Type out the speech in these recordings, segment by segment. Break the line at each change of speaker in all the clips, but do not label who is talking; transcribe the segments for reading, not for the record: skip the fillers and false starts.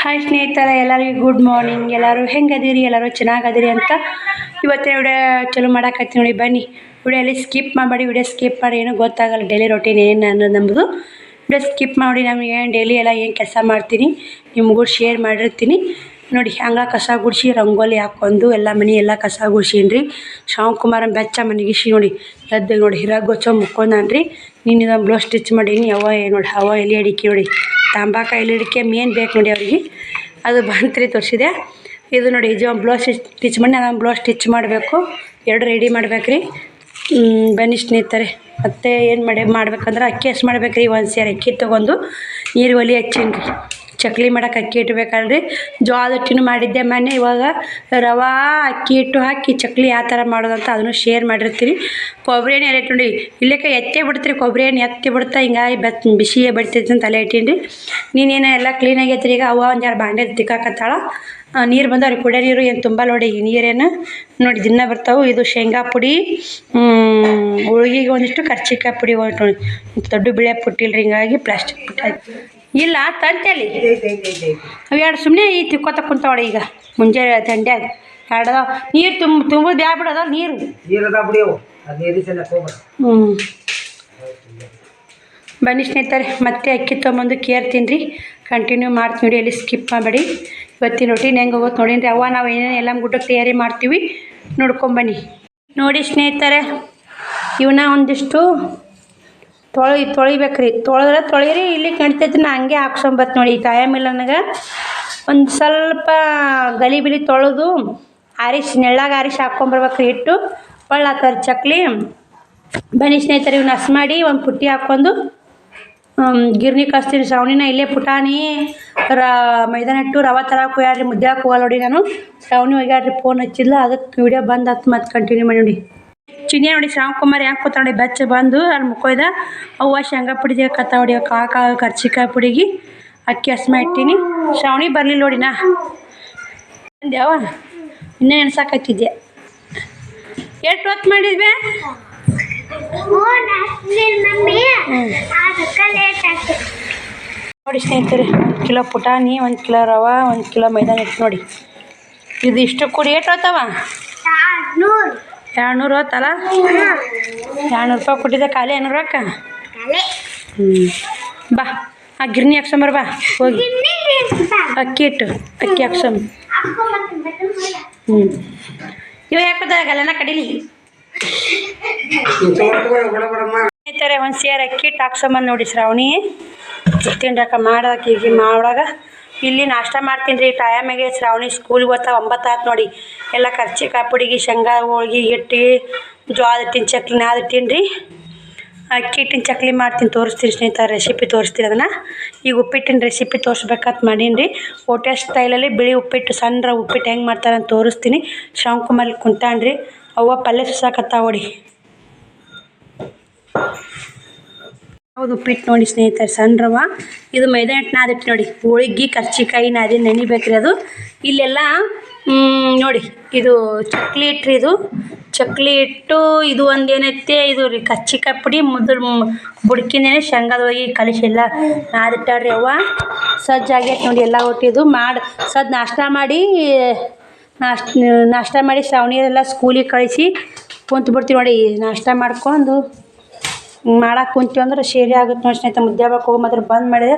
Hi ಸ್ನೇಹಿತರೆ, ಎಲ್ಲರಿಗೂ good morning. ಎಲ್ಲರೂ ಹೆಂಗದಿರಿ? ಎಲ್ಲರೂ ಚೆನ್ನಾಗದಿರಿ ಅಂತ ಇವತ್ತಿನ ವಿಡಿಯೋ ಚಲೋ ಮಾಡಾಕತ್ತೀನಿ ನೋಡಿ. ಬನ್ನಿ ವಿಡಿಯೋಲಿ ಸ್ಕಿಪ್ ಮಾಡಬೇಡಿ. ವಿಡಿಯೋ ಸ್ಕಿಪ್ ಮಾಡಿ ಏನೂ ಗೊತ್ತಾಗಲ್ಲ ಡೈಲಿ ರೊಟೀನ್ ಏನು ಅನ್ನೋದು ನಮ್ಮದು. ವಿಡಿಯೋ ಸ್ಕಿಪ್ ಮಾಡಿ ನಾನು ಏನು ಡೈಲಿ ಎಲ್ಲ ಏನು ಕೆಲಸ ಮಾಡ್ತೀನಿ ನಿಮಗೂ ಶೇರ್ ಮಾಡಿರ್ತೀನಿ ನೋಡಿ. ಹಂಗೆ ಕಸ ಗುಡಿಸಿ ರಂಗೋಲಿ ಹಾಕ್ಕೊಂಡು ಎಲ್ಲ ಮನೆ ಎಲ್ಲ ಕಸ ಗುಡ್ಸೀನಿ ರೀ. ಶ್ರಾವಣಕುಮಾರನ ಬೆಚ್ಚ ಮನೆಗಿಸಿ ನೋಡಿ ಎದ್ದು ನೋಡಿ ಹಿರಾಗ ಗೊಚ್ಚೋ ಮುಕ್ಕೊಂಡಾನ ರೀ. ನೀನು ಬ್ಲೌಸ್ ಸ್ಟಿಚ್ ಮಾಡೀನಿ. ಅವ ನೋಡಿ ಅವ ಎಲೆ ಅಡಿಕೆ ನೋಡಿ ತಾಂಬಾಕ ಎಲೆ ಅಡಿಕೆ ಮೇನ್ ಬೇಕು ನೋಡಿ ಅವ್ರಿಗೆ. ಅದು ಬಂತು ರೀ ತೋರಿಸಿದೆ. ಇದು ನೋಡಿ ಇದು ಬ್ಲೌಸ್ ಸ್ಟಿಚ್ ಮಾಡಿ ನಾನು ಬ್ಲೌಸ್ ಸ್ಟಿಚ್ ಮಾಡಬೇಕು. ಎರಡು ರೆಡಿ ಮಾಡ್ಬೇಕು ರೀ. ಬನ್ನಿ ಸ್ನೇಹಿತರೆ, ಮತ್ತು ಏನು ಮಾಡ್ಬೇಕಂದ್ರೆ ಅಕ್ಕಿ ಹಸಿ ಮಾಡ್ಬೇಕು ರೀ. ಒಂದು ಸೇರು ಅಕ್ಕಿ ತೊಗೊಂಡು ನೀರು ಒಲೆ ಹಚ್ಚೀನಿ ರೀ. ಚಕ್ಲಿ ಮಾಡೋಕೆ ಅಕ್ಕಿ ಇಟ್ಬೇಕಲ್ರಿ. ಜೋಳದ ಹಿಟ್ಟಿನೂ ಮಾಡಿದ್ದೆ ಮೊನ್ನೆ. ಇವಾಗ ರವೆ ಅಕ್ಕಿ ಹಿಟ್ಟು ಹಾಕಿ ಚಕ್ಲಿ ಯಾವ ಥರ ಮಾಡೋದಂತ ಅದನ್ನು ಶೇರ್ ಮಾಡಿರ್ತೀರಿ. ಕೊಬ್ಬರಿ ಎಣ್ಣೆ ಎಲ್ಲ ಇಟ್ಟು ನೋಡಿ ಇಲ್ಲಕ್ಕೆ ಎತ್ತೇ ಬಿಡ್ತೀರಿ. ಕೊಬ್ಬರಿ ಎಣ್ಣೆ ಎತ್ತಿ ಬಿಡ್ತಾ ಹಿಂಗಾಗಿ ಬಿಸಿಯೇ ಬಡ್ತೈತಿ ಅಂತ ತಲೆ ಇಟ್ಟೀನಿ ರೀ. ನೀನೇನು ಎಲ್ಲ ಕ್ಲೀನಾಗೈತ್ರಿ. ಈಗ ಅವ್ವ ಒಂದು ಎರಡು ಬಾಂಡೆ ತಿಕ್ಕಾಕತ್ತಾಳ. ನೀರು ಬಂದವ್ರಿಗೆ ಕುಡಿಯೋ ನೀರು ಏನು ತುಂಬ ನೋಡಿ. ನೀರೇನು ನೋಡಿ ದಿನ ಬರ್ತಾವೆ. ಇದು ಶೇಂಗಾ ಪುಡಿ, ಹೋಳಿಗೆಗೆ ಒಂದಿಷ್ಟು ಕರ್ಚಿಕಾಯಿ ಪುಡಿ ನೋಡಿ. ದೊಡ್ಡ ಬಿಳೆ ಪುಟ್ಟಿಲ್ರಿ, ಹಿಂಗಾಗಿ ಪ್ಲಾಸ್ಟಿಕ್ ಪುಟ್ಟಿ ಆಯ್ತು ಇಲ್ಲ ತಂತೇಳಿ ಅವು ಎರಡು ಸುಮ್ಮನೆ ಈ ತಿಕ್ಕೋತ ಕುಂತಾವಳ. ಈಗ ಮುಂಜಾನೆ ತಂಡ್ಯಾಗ ಎರಡು ನೀರು ತುಂಬೋದು ಬ್ಯಾ ಬಿಡೋದ ನೀರು. ಬನ್ನಿ ಸ್ನೇಹಿತರೆ, ಮತ್ತೆ ಅಕ್ಕಿ ತೊಗೊಂಬಂದು ಕೇರ್ತೀನಿ ರೀ. ಕಂಟಿನ್ಯೂ ಮಾಡ್ತೀನಿ ನೋಡಿ, ಎಲ್ಲಿ ಸ್ಕಿಪ್ ಮಾಡಬೇಡಿ. ಇವತ್ತಿನ ರೊಟೀನ್ ಹೆಂಗೆ ಹೋಗುತ್ತೆ ನೋಡೀನಿ ರೀ. ಅವ್ವ ನಾವು ಏನೇನು ಎಲ್ಲ ಗುಡ್ಡಕ್ಕೆ ತಯಾರಿ ಮಾಡ್ತೀವಿ ನೋಡ್ಕೊಂಬನ್ನಿ. ನೋಡಿ ಸ್ನೇಹಿತರೆ, ಇವನ್ನ ಒಂದಿಷ್ಟು ತೊಳಿಬೇಕು ರೀ. ತೊಳಿರಿ ಇಲ್ಲಿ ಕಣ್ತೈತಿ. ನಾ ಹಂಗೆ ಹಾಕ್ಸೊಂಬತ್ತು ನೋಡಿ. ಈ ಟೈಮ್ ಇಲ್ಲ ನನಗೆ. ಒಂದು ಸ್ವಲ್ಪ ಗಲಿಬಿಲಿ ತೊಳೆದು ಆರಿಸಿ ನೆಳ್ಳಾಗ ಆರಿಸಿ ಹಾಕ್ಕೊಂಬರ್ಬೇಕು ರೀ. ಹಿಟ್ಟು ಒಳ್ಳಾತಾರ ಚಕ್ಲಿ. ಬನ್ನಿ ಸ್ನೇಹಿತರೆ, ಇವನ್ನ ಹಸಿ ಮಾಡಿ ಒಂದು ಪುಟ್ಟಿ ಹಾಕ್ಕೊಂಡು ಗಿರ್ನಿ ಕಳಿಸ್ತೀನಿ. ಶ್ರಾವಣಿನ ಇಲ್ಲೇ ಪುಟಾಣಿ ಮೈದಾನ ಹಿಟ್ಟು ರವೆ ತರಕ್ಕೆ ಹೋಗ್ಯಾಡ್ರಿ. ಮುದ್ದೆ ಹಾಕಿ ಹೋಗಲ್ಲ ನೋಡಿ ನಾನು. ಶ್ರಾವಣಿ ಹೋಗ್ಯಾಡ್ರಿ, ಫೋನ್ ಹಚ್ಚಿಲ್ಲ. ಅದಕ್ಕೆ ವಿಡಿಯೋ ಬಂದು ಹತ್ತು ಮತ್ತೆ ಕಂಟಿನ್ಯೂ ಮಾಡಿ ನೋಡಿ. ಚಿನ್ನಿ ನೋಡಿ ಶ್ರಾವಣಕುಮಾರ್ ಹೆಂಗೆ ಕೂತ ನೋಡಿ ಬೆಚ್ಚ ಬಂದು ಅಲ್ಲಿ ಮುಕ್ಕೊಯ್ದ. ಅವ್ವ ಶೇಂಗಾ ಪುಡಿಗೆ ಕತ್ತ ಹೊಡಿ ಕಾಕ ಕರ್ಚಿಕಾಯಿ ಪುಡಿಗೆ ಅಕ್ಕಿ ಹಸ್ಮ ಇಟ್ಟೀನಿ. ಶ್ರಾವಣಿ ಬರಲಿಲ್ಲ ನೋಡಿ. ನಾ ಅಂದ್ಯಾವ ಇನ್ನೂ ನೆನ್ಸಾಕತ್ತಿದ್ದೆ. ಎಷ್ಟು ಹೊತ್ತು ಮಾಡಿದ್ವಿ ನೋಡಿ ಸ್ನೇಹಿತರೆ. 1 ಕಿಲೋ ಪುಟಾಣಿ, 1 ಕಿಲೋ ರವೆ, 1 ಕಿಲೋ ಮೈದಾನ ಹಿಟ್ಟು ನೋಡಿ. ಇದು ಇಷ್ಟು ಕೂಡಿ ಎಷ್ಟು ಹೋಗ್ತಾವ? 200 ಹೋತಲ್ಲ. 200 ರೂಪಾಯಿ ಕೊಟ್ಟಿದ್ದೆ. ಖಾಲಿ 200 ರೊಕ್ಕ. ಬಾ ಆ ಗಿರ್ನಿ ಹಾಕ್ಸಂಬರ್ ಬಾ ಹೋಗಿ. ಅಕ್ಕಿ ಹಿಟ್ಟು ಅಕ್ಕಿ ಹಾಕ್ಸಂಬ. ಇವ ಯಾಕದಾಗಲ್ಲ ಕಡೀಲಿ ಸ್ನೇಹಿತರೆ. ಒಂದು ಸೇರು ಅಕ್ಕಿ ಹಿಟ್ಟು ಹಾಕ್ಸಂಬಂದು ನೋಡಿ ಶ್ರಾವಣಿ ತಿಂಡಾಕ ಮಾಡೋಕೆ ಹೀಗೆ ಮಾಡಾಗ. ಇಲ್ಲಿ ನಾಷ್ಟ ಮಾಡ್ತೀನಿ ರೀ. ಟೈಮಾಗೆ ಶ್ರಾವಣಿ ಸ್ಕೂಲ್ಗೆ ಹೋಗ್ತಾ 9 ಆಯ್ತು ನೋಡಿ. ಎಲ್ಲ ಕರ್ಚಿಕಾಯಿ ಪುಡಿಗೆ ಶೇಂಗಾ ಹೋಳ್ಗೆ ಹಿಟ್ಟು ಜೋಳದ ಹಿಟ್ಟಿನ ಚಕ್ಲಿ ನಾದಿಟ್ಟೀನಿ ರೀ. ಅಕ್ಕಿ ಹಿಟ್ಟಿನ ಚಕ್ಲಿ ಮಾಡ್ತೀನಿ, ತೋರಿಸ್ತೀನಿ ಸ್ನೇಹಿತರೆ. ರೆಸಿಪಿ ತೋರಿಸ್ತೀನಿ ಅದನ್ನು. ಈಗ ಉಪ್ಪಿಟ್ಟಿನ ರೆಸಿಪಿ ತೋರಿಸ್ಬೇಕಂತ ಮಾಡೀನಿ ರೀ. ಹೋಟೆಲ್ ಸ್ಟೈಲಲ್ಲಿ ಬಿಳಿ ಉಪ್ಪಿಟ್ಟು, ಸಣ್ಣ ಉಪ್ಪಿಟ್ಟು ಹೆಂಗೆ ಮಾಡ್ತಾರೆ ಅಂತ ತೋರಿಸ್ತೀನಿ. ಶ್ರಾವಣಕುಮಾರ್ ಕುಂತಾಣ್ರಿ ರೀ. ಅವ್ವ ಪಲ್ಯ ಸುಸಾಕತ್ತಾವ ಹೊಡಿ. ಹೌದು ಉಪ್ಪಿಟ್ಟು ನೋಡಿ ಸ್ನೇಹಿತರೆ, ಸಣ್ಣ ರವೆ. ಇದು ಮೈದಾ ಹಿಟ್ಟು ನಾದಿಟ್ಟು ನೋಡಿ. ಹೋಳಿಗೆ ಕರ್ಚಿಕಾಯಿ ನಾದಿ ನೆನಿಬೇಕು ರೀ ಅದು. ಇಲ್ಲೆಲ್ಲ ನೋಡಿ ಇದು ಚಕ್ಲಿ ಹಿಟ್ಟು. ಇದು ಚಕ್ಲಿ ಹಿಟ್ಟು. ಇದು ಒಂದು ಏನೈತೆ ಇದು ರೀ ಕರ್ಚಿಕಾಯಿ ಪುಡಿ ಬುಡ್ಕಿಂದೇನೆ ಶೇಂಗಾದ ಹೋಗಿ ಕಲಿಸಿ ಎಲ್ಲ ನಾದಿಟ್ಟಾಡ್ರಿ. ಅವ್ವ ಸಜ್ಜಾಗೈತೆ ನೋಡಿ. ಎಲ್ಲ ಒಟ್ಟಿದು ಮಾಡಿ ನಾಷ್ಟ ಮಾಡಿ ನಾಷ್ಟ ಮಾಡಿ ಶ್ರಾವಣಿಯರೆಲ್ಲ ಸ್ಕೂಲಿಗೆ ಕಳಿಸಿ ಕುಂತು ಬಿಡ್ತೀವಿ ನೋಡಿ. ನಾಷ್ಟ ಮಾಡ್ಕೊಂಡು ಮಾಡಕ್ಕೆ ಕುಂತೀವಿ ಅಂದ್ರೆ ಶೇರಿ ಆಗುತ್ತೆ ನೋಡಿ ಸ್ನೇಹಿತರೆ. ಮುದ್ದೆ ಹಾಕಕ್ಕೆ ಹೋಗಿ ಮಾತ್ರ ಬಂದ್ ಮಾಡಿದೆ.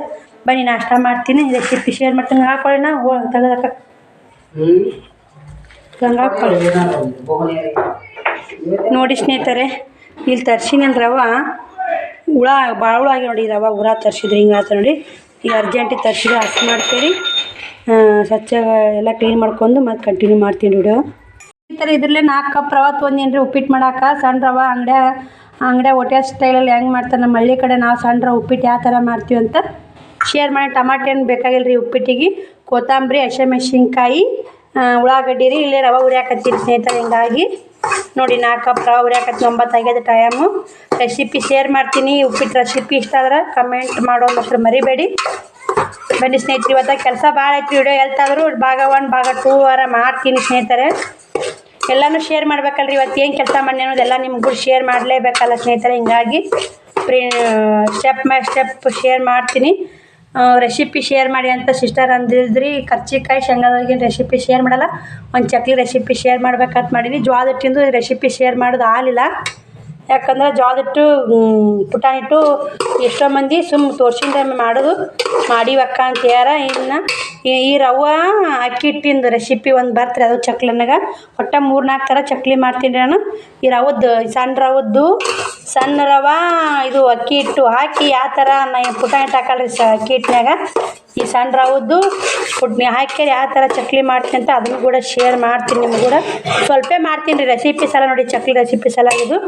ಬನ್ನಿ ನಾಷ್ಟ ಮಾಡ್ತೀನಿ, ರೆಸಿಪಿ ಶೇರ್ ಮಾಡ್ತೀನಿ. ಹಾಕೊಳ್ಳಿ ನಾ ತೆಗೆದಕ್ಕ ಹಂಗೆ ಹಾಕೊಳ್ಳಿ ನೋಡಿ ಸ್ನೇಹಿತರೆ. ಇಲ್ಲಿ ತರ್ಸಿನಿ ಅಂದ್ರೆ ರವೆ ಭಾಳ ಹುಳ ಆಗಿ ನೋಡಿ. ರವೆ ಉರ ತರ್ಸಿದ್ರಿ ಹಿಂಗೆ ಆತ ನೋಡಿ. ಈಗ ಅರ್ಜೆಂಟಿಗೆ ತರ್ಸಿದ್ರೆ ಹಸಿ ಮಾಡ್ತೀರಿ. ಸ್ವಚ್ಛ ಎಲ್ಲ ಕ್ಲೀನ್ ಮಾಡ್ಕೊಂಡು ಮತ್ತೆ ಕಂಟಿನ್ಯೂ ಮಾಡ್ತೀನಿ ವಿಡಿಯೋ. ಈ ಥರ ಇದ್ರಲ್ಲೇ 4 ಕಪ್ ರವೆ ತೊಗೊಂಡೇನಿ ರೀ ಉಪ್ಪಿಟ್ಟು ಮಾಡೋಕೆ. ಸಣ್ಣ ರವೆ ಅಂಗಡಿಯಾಗ ಹೋಟೆಲ್ ಸ್ಟೈಲಲ್ಲಿ ಹೆಂಗೆ ಮಾಡ್ತಾರೆ ನಮ್ಮ ಹಳ್ಳಿ ಕಡೆ ನಾವು ಸಣ್ಣ ರವೆ ಉಪ್ಪಿಟ್ಟು ಯಾವ ಥರ ಮಾಡ್ತೀವಿ ಅಂತ ಶೇರ್ ಮಾಡಿ. ಟಮಾಟೆ ಏನು ಬೇಕಾಗಿಲ್ಲ ರೀ ಉಪ್ಪಿಟ್ಟಿಗೆ. ಕೊತ್ತಂಬರಿ, ಹಸಿಮೆಣ್ಸಿನ್ಕಾಯಿ, ಉಳ್ಳಾಗಡ್ಡಿ ರೀ. ಇಲ್ಲೇ ರವೆ ಉರಿಯಾಕತ್ತೀನಿ ಸ್ನೇಹಿತರೆ. ಹಿಂಗಾಗಿ ನೋಡಿ 4 ಕಪ್ ರವೆ ಉರಿಯಾಕತ್ತೀನಿ. 9 ಆಗ್ಯದ ಟೈಮು. ರೆಸಿಪಿ ಶೇರ್ ಮಾಡ್ತೀನಿ. ಉಪ್ಪಿಟ್ಟು ರೆಸಿಪಿ ಇಷ್ಟ ಆದ್ರೆ ಕಮೆಂಟ್ ಮಾಡೋದು ಮಾತ್ರ ಮರಿಬೇಡಿ. ಬನ್ನಿ ಸ್ನೇಹಿತರೆ, ಇವತ್ತು ಕೆಲಸ ಭಾಳ ಐತಿ. ವಿಡಿಯೋ ಎಲ್ತಾದರೂ ಭಾಗ 1 ಭಾಗ 2 ವಾರ ಮಾಡ್ತೀನಿ ಸ್ನೇಹಿತರೆ. ಎಲ್ಲನೂ ಶೇರ್ ಮಾಡ್ಬೇಕಲ್ರಿ. ಇವತ್ತು ಏನು ಕೆಲಸ ಮಾಡಿ ಅನ್ನೋದೆಲ್ಲ ನಿಮ್ಗೂ ಶೇರ್ ಮಾಡಲೇಬೇಕಲ್ಲ ಸ್ನೇಹಿತರೆ. ಹಿಂಗಾಗಿ ಸ್ಟೆಪ್ ಬೈ ಸ್ಟೆಪ್ ಶೇರ್ ಮಾಡ್ತೀನಿ. ರೆಸಿಪಿ ಶೇರ್ ಮಾಡಿ ಅಂತ ಸಿಸ್ಟರ್ ಅಂದಿದ್ರಿ. ಕರ್ಚಿಕಾಯಿ ಶೇಂಗಾದೊಳಗಿನ ರೆಸಿಪಿ ಶೇರ್ ಮಾಡಲ್ಲ, ಒಂದು ಚಕ್ಲಿ ರೆಸಿಪಿ ಶೇರ್ ಮಾಡ್ಬೇಕಂತ ಮಾಡೀನಿ. ಜೋಳದ ಹಿಟ್ಟಿಂದು ರೆಸಿಪಿ ಶೇರ್ ಮಾಡೋದು ಆಗಲಿಲ್ಲ. ಯಾಕಂದ್ರೆ ಜೋಳದ ಹಿಟ್ಟು ಪುಟಾಣಿ ಹಿಟ್ಟು ಎಷ್ಟೋ ಮಂದಿ ತೋರ್ಸಿಂದ ಮಾಡೋದು ಮಾಡಿವಕ್ಕ ಅಂತ ಯಾರ. ಇನ್ನು ಈ ರವೆ ಅಕ್ಕಿ ಹಿಟ್ಟಿಂದು ರೆಸಿಪಿ ಒಂದು ಬರ್ತಾರೆ, ಅದು ಚಕ್ಲನಾಗ ಒಟ್ಟು 3-4 ಥರ ಚಕ್ಲಿ ಮಾಡ್ತೀನಿ ನಾನು. ಈ ರವದ್ದು ಸಣ್ಣ ರವೆ ಇದು ಅಕ್ಕಿ ಹಿಟ್ಟು ಹಾಕಿ ಯಾವ ಥರ ಪುಟಾಣಿ ಹಿಟ್ಟು ಹಾಕಲ್ರಿ ಅಕ್ಕಿ ಹಿಟ್ಟಿನಾಗ, ಈ ಸಣ್ಣ ರವದ್ದು ಪುಟ್ನಿ ಹಾಕಿ ಯಾವ ಥರ ಚಕ್ಲಿ ಮಾಡ್ತೀನಿ ಅಂತ ಅದನ್ನು ಕೂಡ ಶೇರ್ ಮಾಡ್ತೀನಿ. ನಿಮ್ಗೆ ಕೂಡ ಸ್ವಲ್ಪ ಮಾಡ್ತೀನಿ ರೀ ರೆಸಿಪಿ ಸಲ ನೋಡಿ, ಚಕ್ಲಿ ರೆಸಿಪಿ ಸಲ ಇದು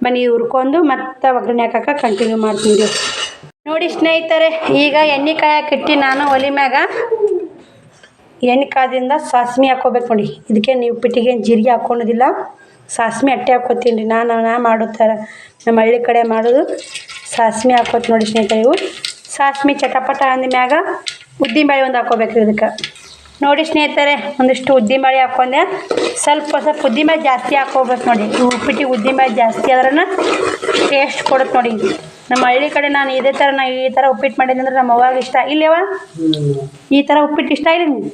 ಬನ್ನಿ ಹುರ್ಕೊಂಡು ಮತ್ತು ಒಗ್ಗರಣೆ ಹಾಕಕ್ಕೆ ಕಂಟಿನ್ಯೂ ಮಾಡ್ತೀನಿ ರೀ. ನೋಡಿ ಸ್ನೇಹಿತರೆ, ಈಗ ಎಣ್ಣೆ ಕಾಯಕ್ಕೆ ಇಟ್ಟು ನಾನು ಒಲೆ ಮ್ಯಾಗ ಎಣ್ಣೆ ಕಾದಿಂದ ಸಾಸ್ಮೆ ಹಾಕ್ಕೋಬೇಕು ನೋಡಿ. ಇದಕ್ಕೆ ನೀವು ಪಿಟ್ಟಿಗೆ ಜೀರಿಗೆ ಹಾಕ್ಕೊಳೋದಿಲ್ಲ, ಸಾಸ್ಮೆ ಅಟ್ಟೆ ಹಾಕ್ಕೋತೀನಿ ರೀ. ನಾ ಮಾಡೋ ಥರ ನಮ್ಮ ಹಳ್ಳಿ ಕಡೆ ಮಾಡೋದು ಸಾಸ್ಮೆ ಹಾಕ್ಕೋತೀನಿ ನೋಡಿ ಸ್ನೇಹಿತರೆ. ಇವು ಸಾಸ್ಮೆ ಚಟಪಟ ಅಂದ ಮ್ಯಾಗ ಉದ್ದಿನಬೇಳೆ ಒಂದು ಹಾಕ್ಕೋಬೇಕು ಇದಕ್ಕೆ. ನೋಡಿ ಸ್ನೇಹಿತರೆ, ಒಂದಿಷ್ಟು ಉದ್ದಿನಬೇಳೆ ಹಾಕ್ಕೊಂಡೆ. ಸ್ವಲ್ಪ ಉದ್ದಿನಬೇಳೆ ಜಾಸ್ತಿ ಹಾಕ್ಕೋಬೇಕು ನೋಡಿ. ಉಪ್ಪಿಟ್ಟಿಗೆ ಉದ್ದಿನಬೇಳೆ ಜಾಸ್ತಿ ಆದ್ರೆ ಟೇಸ್ಟ್ ಕೊಡುತ್ತೆ ನೋಡಿ. ನಮ್ಮ ಹಳ್ಳಿ ಕಡೆ ನಾನು ಈ ಥರ ಉಪ್ಪಿಟ್ಟು ಮಾಡಿದ್ದೆ ಅಂದ್ರೆ ನಮ್ಮ ಅವ್ವಾಗ ಇಷ್ಟ. ಇಲ್ಲವ ಈ ಥರ ಉಪ್ಪಿಟ್ಟು ಇಷ್ಟ ಇಲ್ಲ ನಿಮ್ಗೆ?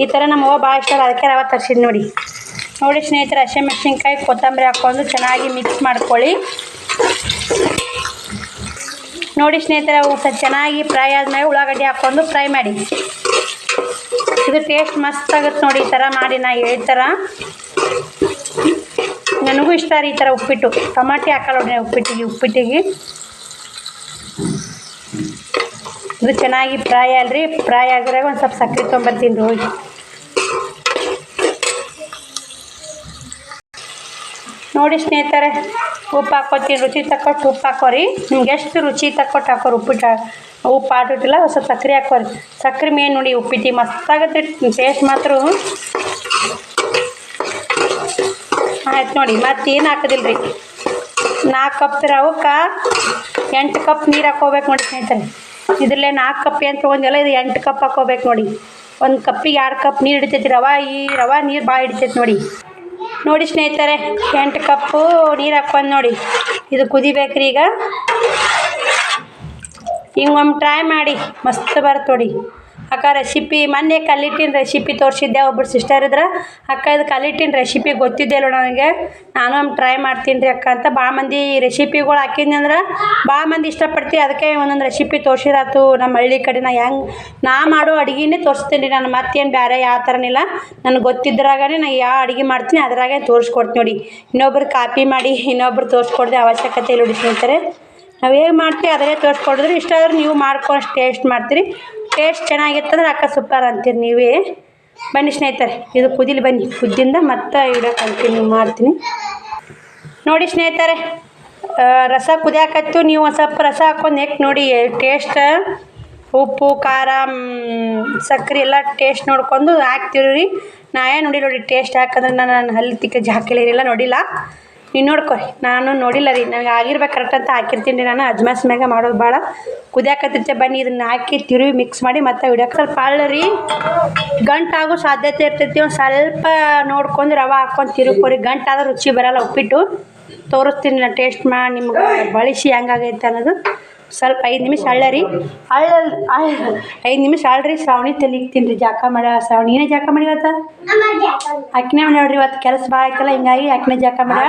ಈ ಥರ ನಮ್ಮ ಅವ್ವ ಭಾಳ ಇಷ್ಟ, ಅದಕ್ಕೆ ರವೆ ತರಿಸಿದ್ ನೋಡಿ. ನೋಡಿ ಸ್ನೇಹಿತರೆ, ಹಸಿಮೆಣ್ಸಿನ್ಕಾಯಿ ಕೊತ್ತಂಬರಿ ಹಾಕ್ಕೊಂಡು ಚೆನ್ನಾಗಿ ಮಿಕ್ಸ್ ಮಾಡ್ಕೊಳ್ಳಿ. ನೋಡಿ ಸ್ನೇಹಿತರೆ, ಅವು ಚೆನ್ನಾಗಿ ಫ್ರೈ ಆದ್ಮೇಲೆ ಉಳ್ಳಾಗಡ್ಡಿ ಹಾಕ್ಕೊಂಡು ಫ್ರೈ ಮಾಡಿ. ಇದು ಟೇಸ್ಟ್ ಮಸ್ತ್ ಆಗುತ್ತೆ ನೋಡಿ. ಈ ಥರ ಮಾಡಿ ನಾ ಹೇಳ್ತಾರ, ನನಗೂ ಇಷ್ಟ ರೀ ಈ ಥರ ಉಪ್ಪಿಟ್ಟು. ಟಮಾಟಿ ಹಾಕಲ್ಲ ನೋಡಿ ಉಪ್ಪಿಟ್ಟಿಗೆ. ಇದು ಚೆನ್ನಾಗಿ ಫ್ರೈ ಅಲ್ರಿ, ಫ್ರೈ ಆಗಿರಾಗ ಒಂದು ಸ್ವಲ್ಪ ಸಕ್ಕರೆ ತೊಗೊಂಬರ್ತೀನಿ ರೀ ಹೋಗಿ. ನೋಡಿ ಸ್ನೇಹಿತರೆ, ಉಪ್ಪು ಹಾಕ್ಕೊತೀನಿ. ರುಚಿ ತಕ್ಕೊಟ್ಟು ಉಪ್ಪು ಹಾಕೋರಿ. ನಿಮ್ಗೆ ಎಷ್ಟು ರುಚಿ ತಕ್ಕೊಟ್ಟು ಹಾಕೋರಿ. ಉಪ್ಪು ಆಟಿಲ್ಲ, ಸ್ವಲ್ಪ ಸಕ್ಕರೆ ಹಾಕೋರಿ. ಸಕ್ಕರೆ ಮೇನ್ ನೋಡಿ ಉಪ್ಪಿಟ್ಟು ಮಸ್ತಾಗುತ್ತೆ ಟೇಸ್ಟ್ ಮಾತ್ರ. ಆಯ್ತು ನೋಡಿ, ಮತ್ತೇನು ಹಾಕೋದಿಲ್ಲ ರೀ. 4 ಕಪ್ ರವಕ್ಕೆ 8 ಕಪ್ ನೀರು ಹಾಕ್ಕೋಬೇಕು ನೋಡಿ ಸ್ನೇಹಿತರೆ. ಇದರಲ್ಲೇ 4 ಕಪ್ ಏನು ತೊಗೊಂಡಿಲ್ಲ, ಇದು 8 ಕಪ್ ಹಾಕ್ಕೋಬೇಕು ನೋಡಿ. 1 ಕಪ್ಪಿಗೆ 2 ಕಪ್ ನೀರು ಹಿಡಿತೈತಿ ಈ ರವೆ ನೀರು ಭಾಳ ಹಿಡಿತೈತಿ ನೋಡಿ. ನೋಡಿ ಸ್ನೇಹಿತರೆ, 8 ಕಪ್ಪು ನೀರು ಹಾಕ್ಕೊಂಡು ನೋಡಿ. ಇದು ಕುದಿಬೇಕ್ರಿ. ಈಗ ಹಿಂಗೊಮ್ಮೆ ಟ್ರೈ ಮಾಡಿ, ಮಸ್ತ್ ಬರುತ್ತೆ ನೋಡಿ. ಅಕ್ಕ ರೆಸಿಪಿ ಮೊನ್ನೆ ಕಲ್ಲಿಟ್ಟಿನ ರೆಸಿಪಿ ತೋರಿಸಿದ್ದೆ, ಒಬ್ಬರು ಸಿಸ್ಟರ್ ಇದ್ರೆ ಅಕ್ಕ ಇದು ಕಲ್ಲಿಟ್ಟಿನ ರೆಸಿಪಿ ಗೊತ್ತಿದ್ದೆಲ್ಲ ನನಗೆ, ನಾನು ಒಮ್ಮೆ ಟ್ರೈ ಮಾಡ್ತೀನಿ ರೀ ಅಕ್ಕ ಅಂತ. ಭಾಳ ಮಂದಿ ರೆಸಿಪಿಗಳು ಹಾಕಿದ್ನಿ ಅಂದ್ರೆ ಭಾಳ ಮಂದಿ ಇಷ್ಟಪಡ್ತೀವಿ, ಅದಕ್ಕೆ ಒಂದೊಂದು ರೆಸಿಪಿ ತೋರಿಸಿರಾತು. ನಮ್ಮ ಹಳ್ಳಿ ಕಡೆ ನಾ ಮಾಡೋ ಅಡುಗೆನೇ ತೋರಿಸ್ತೀನಿ ರೀ ನಾನು. ಮತ್ತೇನು ಬೇರೆ ಯಾವ ಥರನಿಲ್ಲ, ನನಗೆ ಗೊತ್ತಿದ್ರಾಗೇ ನಾ ಯಾವ ಅಡುಗೆ ಮಾಡ್ತೀನಿ ಅದ್ರಾಗೆ ತೋರಿಸ್ಕೊಡ್ತೀನಿ ನೋಡಿ. ಇನ್ನೊಬ್ರು ಕಾಪಿ ಮಾಡಿ ಇನ್ನೊಬ್ರು ತೋರಿಸ್ಕೊಡ್ದೆ ಅವಶ್ಯಕತೆ ಇಲ್ಲ ನೋಡಿ ಸ್ನೇಹಿತರೆ. ನಾವು ಹೇಗೆ ಮಾಡ್ತೀವಿ ಅದರೇ ತೋರಿಸ್ಕೊಡಿದ್ರೆ ಇಷ್ಟ ಆದ್ರೆ ನೀವು ಮಾಡ್ಕೊಂಡು ಟೇಸ್ಟ್ ಮಾಡ್ತೀರಿ. ಟೇಸ್ಟ್ ಚೆನ್ನಾಗಿತ್ತಂದ್ರೆ ಅಕ್ಕ ಸೂಪರ್ ಅಂತೀರಿ ನೀವೇ. ಬನ್ನಿ ಸ್ನೇಹಿತರೆ, ಇದು ಕುದಿಲಿ ಬನ್ನಿ. ಕುದ್ದಿಂದ ಮತ್ತೆ ವಿಡಿಯೋ ಕಂಟಿನ್ಯೂ ಮಾಡ್ತೀನಿ. ನೋಡಿ ಸ್ನೇಹಿತರೆ, ರಸ ಕುದಿಯಾಕತ್ತು. ನೀವು ಒಂದು ಸ್ವಲ್ಪ ರಸ ಹಾಕ್ಕೊಂಡು ನೋಡಿ ಟೇಸ್ಟ್, ಉಪ್ಪು ಖಾರ ಸಕ್ಕರೆ ಎಲ್ಲ ಟೇಸ್ಟ್ ನೋಡ್ಕೊಂಡು ಹಾಕ್ತೀವಿ ರೀ. ನೋಡಿ ಟೇಸ್ಟ್ ಹಾಕಂದ್ರೆ ನಾನು ಹಲ್ಲಿ ತಿಕ್ಕ ಹಾಕಿಲ್ಲ ನೋಡಿಲ್ಲ. ನೀವು ನೋಡ್ಕೊರಿ, ನಾನು ನೋಡಿಲ್ಲ ರೀ. ನನಗೆ ಆಗಿರ್ಬೇಕು ಕರೆಕ್ಟ್ ಅಂತ ಹಾಕಿರ್ತೀನಿ ರೀ ನಾನು. ಅಜ್ಮಾಸ್ ಮ್ಯಾಗ ಮಾಡೋದು ಭಾಳ ಕುದಿಯಾಕತ್ತಿರ್ತೆ. ಬನ್ನಿ ಇದನ್ನು ಹಾಕಿ ತಿರುವಿ ಮಿಕ್ಸ್ ಮಾಡಿ ಮತ್ತೆ ಹಿಡಿಯೋಕೆ ಸ್ವಲ್ಪ ರೀ ಗಂಟಾಗೋ ಸಾಧ್ಯತೆ ಇರ್ತೈತಿ. ಒಂದು ಸ್ವಲ್ಪ ನೋಡ್ಕೊಂಡು ರವೆ ಹಾಕ್ಕೊಂಡು ತಿರುಗ್ಕೊರಿ. ಗಂಟಾದ್ರೆ ರುಚಿ ಬರೋಲ್ಲ ಉಪ್ಪಿಟ್ಟು. ತೋರಿಸ್ತೀನಿ ನಾನು ಟೇಸ್ಟ್ ಮಾಡಿ ನಿಮ್ಗೆ ಬಳಸಿ ಹೆಂಗಾಗೈತೆ ಅನ್ನೋದು. ಸ್ವಲ್ಪ 5 ನಿಮಿಷ ಅಳ್ಳರಿ 5 ನಿಮಿಷ ಅಳ್ರಿ. ಶ್ರಾವಣಿ ತೆಲಿಗ್ತೀನಿ ರೀ ಜಾಕ ಮಾಡ್ಯ. ಶ್ರಾವಣಿ ಏನೇ ಜಾಕ ಮಾಡಿವತ್ತ? ಅಕ್ಕಿನೇ ಮಾಡ್ಯಾಳ್ರಿ ಇವತ್ತು, ಕೆಲಸ ಭಾಳ ಆಯ್ತಲ್ಲ ಹಿಂಗಾಗಿ ಅಕ್ಕಿನೇ ಜಾಕ ಮಾಡ್ಯ.